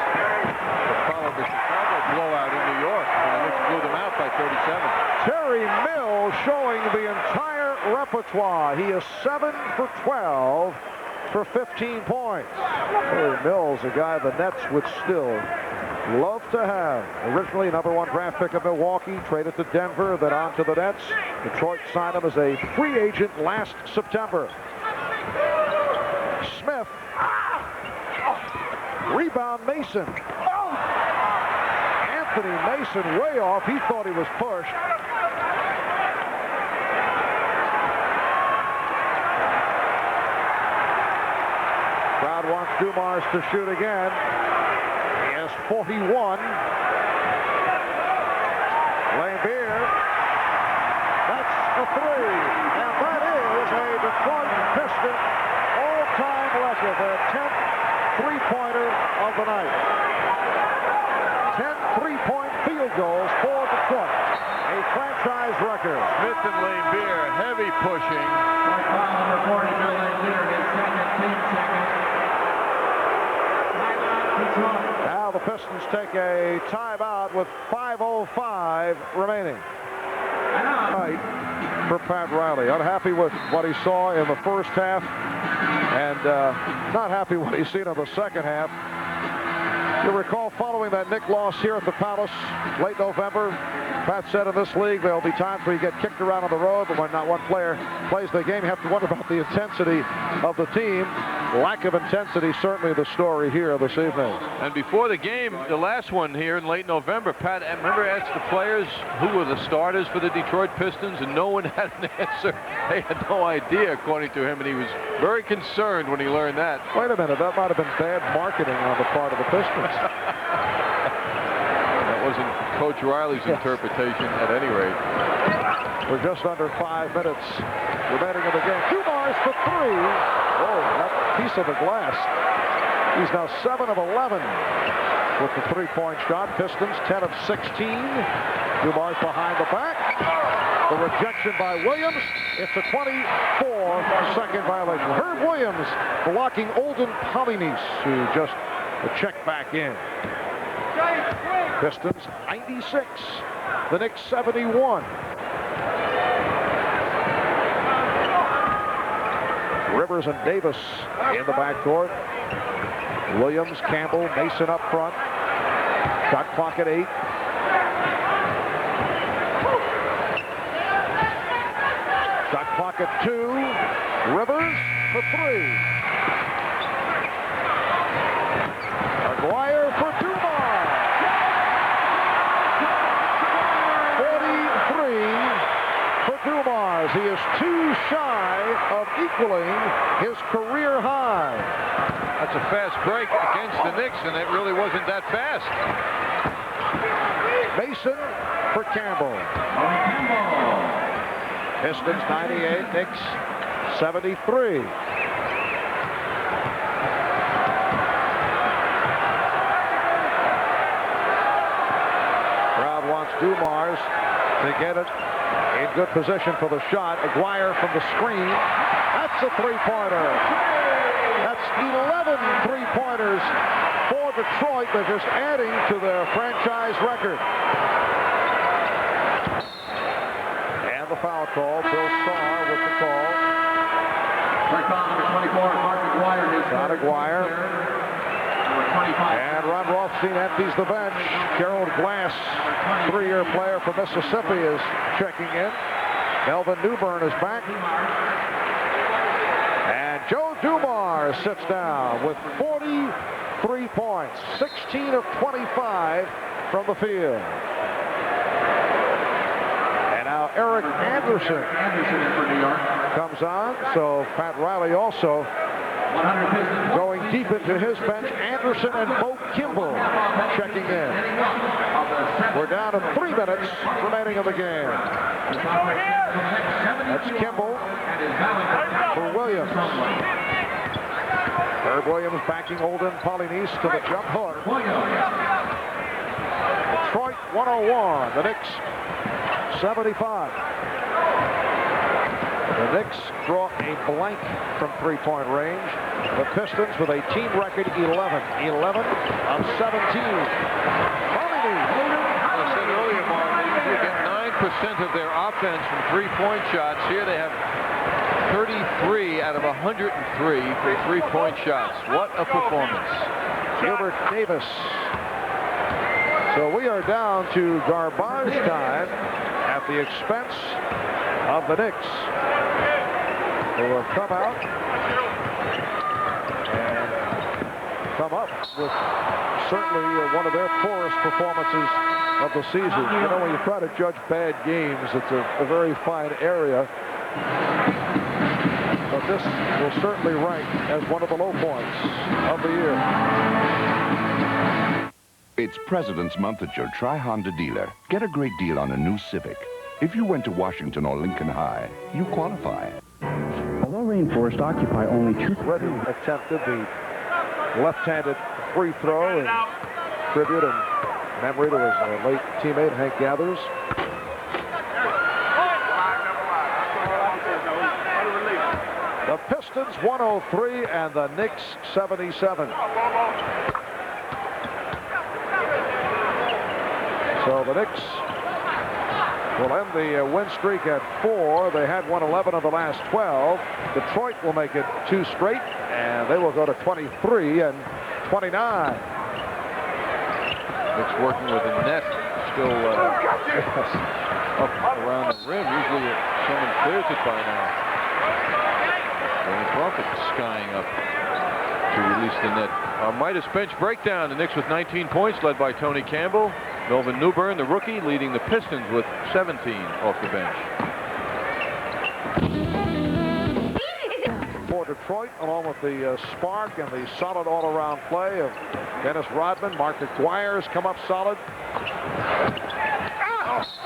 They followed the Chicago blowout in New York when the Knicks blew them out by 37. Terry Mills showing the entire repertoire. He is 7 for 12 for 15 points. Terry Mills, a guy the Nets would still love to have. Originally #1 draft pick of Milwaukee, traded to Denver, then on to the Nets. Detroit signed him as a free agent last September. Smith. Rebound Mason. Anthony Mason way off. He thought he was pushed. Crowd wants Dumars to shoot again. He has 41. Lambier. That's a three. And that is a Detroit Piston all-time record. Their 10th three-pointer of the night. 10 three-point field goals for Detroit. A franchise record. Smith and Lambier, heavy pushing. Now the Pistons take a timeout with 5:05 remaining. Right for Pat Riley. Unhappy with what he saw in the first half, and not happy what he's seen in the second half. You'll recall following that Knick loss here at the Palace late November, Pat said in this league there'll be times where you get kicked around on the road, but when not one player plays the game, you have to wonder about the intensity of the team. Lack of intensity, certainly the story here this evening. And before the game, the last one here in late November, Pat, I remember asked the players who were the starters for the Detroit Pistons, and no one had an answer. They had no idea, according to him, and he was very concerned when he learned that. Wait a minute, that might have been bad marketing on the part of the Pistons. That wasn't Coach Riley's interpretation at any rate. We're just under 5 minutes remaining in the game. Dumars for three. Oh, that piece of the glass. He's now 7 of 11 with the three-point shot. Pistons 10 of 16. Dumars behind the back. The rejection by Williams. It's a 24-second violation. Herb Williams blocking Olden Polynice, who just checked back in. Pistons 96. The Knicks 71. Rivers and Davis in the backcourt. Williams, Campbell, Mason up front. Shot clock at 8. Shot clock at 2. Rivers for 3. Aguirre for Dumars. 43 for Dumars. He is 2 shy of equaling his career high. That's a fast break against the Knicks, and it really wasn't that fast. Mason for Campbell. Pistons 98, Knicks 73. Crowd wants Dumars to get it in good position for the shot. Aguirre from the screen. That's a three-pointer. That's 11 three-pointers for Detroit. They're just adding to their franchise record. And the foul call. Bill Starr with the call. Number 24, Mark Aguirre. Not Aguirre. And Ron Rothstein empties the bench. Gerald Glass, 3-year player from Mississippi, is checking in. Melvin Newbern is back. And Joe Dumars sits down with 43 points, 16 of 25 from the field. And now Eric Anderson for New York comes on. So Pat Riley also Going deep into his bench, Anderson and Bo Kimball checking in. We're down to 3 minutes remaining of the game. That's Kimball for Williams. Herb Williams backing Olden Polynice to the jump hook. Detroit 101, the Knicks 75. The Knicks draw a blank from three-point range. The Pistons with a team record 11 of 17. Polynice. I said earlier, Mark, they usually get 9% of their offense from three-point shots. Here they have 33 out of 103 for three-point shots. What a performance. Gilbert Davis. So we are down to garbage time at the expense of the Knicks, who will come out and come up with certainly one of their poorest performances of the season. You know, when you try to judge bad games, it's a very fine area. But this will certainly rank as one of the low points of the year. It's President's Month at your Tri-Honda dealer. Get a great deal on a new Civic. If you went to Washington or Lincoln High, you qualify. Although Rainforest occupy only 2... Reddy attempted the left-handed free throw in tribute and memory to his late teammate Hank Gathers. The Pistons 103 and the Knicks 77. So the Knicks will end the win streak at 4. They had won 11 of the last 12. Detroit will make it 2 straight, and they will go to 23 and 29. Knicks working with a net still up around the rim. Usually someone clears it by now. And Crawford skying up to release the net. Midas bench breakdown. The Knicks with 19 points, led by Tony Campbell. Melvin Newbern, the rookie, leading the Pistons with 17 off the bench. For Detroit, along with the spark and the solid all-around play of Dennis Rodman, Mark McGuire's come up solid.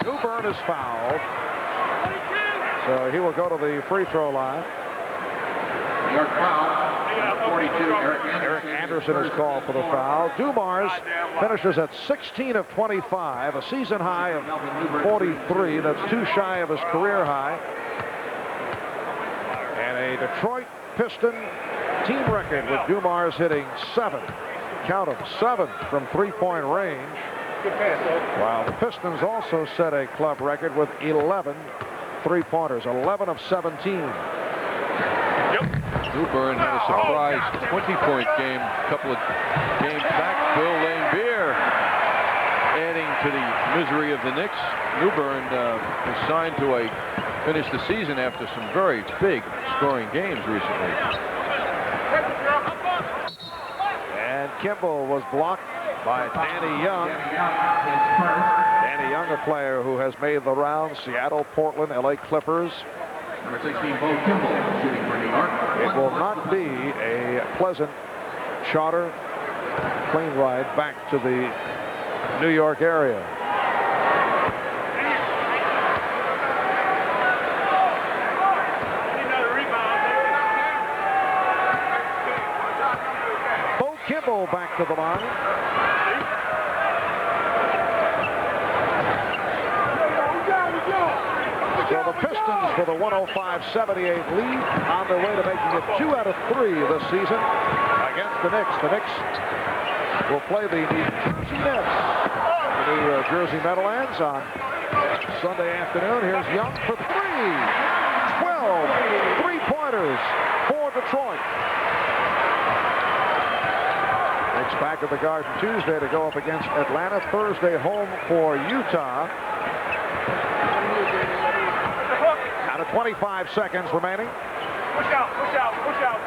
Newbern is fouled. So he will go to the free throw line. York foul. 42, Eric Anderson is called for the foul. Dumars finishes at 16 of 25, a season high of 43. That's 2 shy of his career high. And a Detroit Piston team record with Dumars hitting 7. Count them, 7 from three-point range. While the Pistons also set a club record with 11 three-pointers, 11 of 17. Newbern had a surprise 20-point game a couple of games back. Bill Laimbeer adding to the misery of the Knicks. Newbern was signed to finish the season after some very big scoring games recently. And Kimball was blocked by Danny Young. Danny Young, a player who has made the rounds: Seattle, Portland, LA Clippers. Number 16, Bo Kimball, shooting for New York. It will not be a pleasant charter plane ride back to the New York area. Bo Kimball back to the line. So the Pistons with a 105-78 lead on their way to making it 2 out of 3 this season against the Knicks. The Knicks will play the New Jersey Nets in the New Jersey Meadowlands on Sunday afternoon. Here's Young for 3. 12 three-pointers for Detroit. Knicks back at the Garden Tuesday to go up against Atlanta. Thursday home for Utah. 25 seconds remaining. Push out, push out, push out.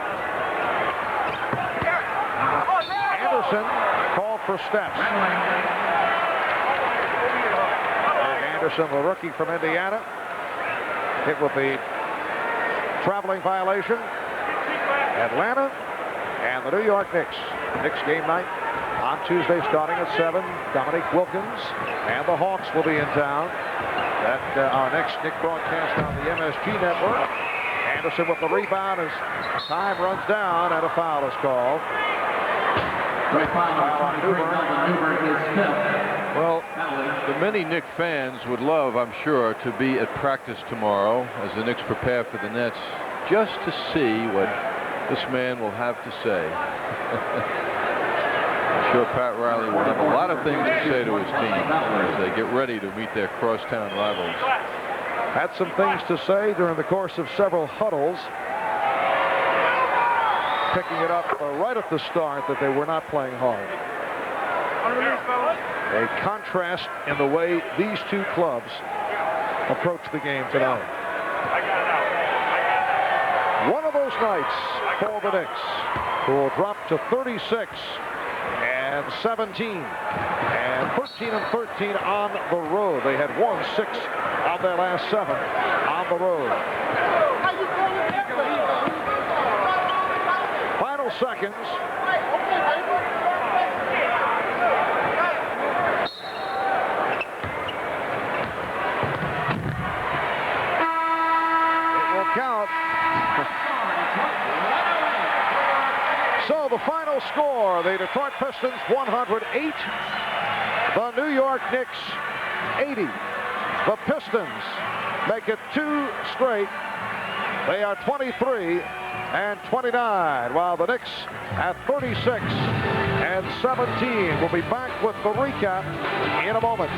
Anderson called for steps. Eric Anderson, the rookie from Indiana, hit with the traveling violation. Atlanta and the New York Knicks. Knicks game night on Tuesday starting at 7. Dominique Wilkins and the Hawks will be in town. That our next Knick broadcast on the MSG network. Anderson with the rebound as time runs down and a foul is called. Well, the many Knicks fans would love, I'm sure, to be at practice tomorrow as the Knicks prepare for the Nets, just to see what this man will have to say. I'm sure Pat Riley will have a lot of things to say to his team as they get ready to meet their crosstown rivals. Had some things to say during the course of several huddles. Picking it up right at the start that they were not playing hard. A contrast in the way these two clubs approach the game tonight. One of those nights for the Knicks, who will drop to 36 and 17 and 13 and 13 on the road. They had won 6 of their last 7 on the road. Final seconds. It will count. So the final score, the Detroit Pistons 108, the New York Knicks 80. The Pistons make it 2 straight. They are 23 and 29, while the Knicks at 36 and 17. We'll be back with the recap in a moment.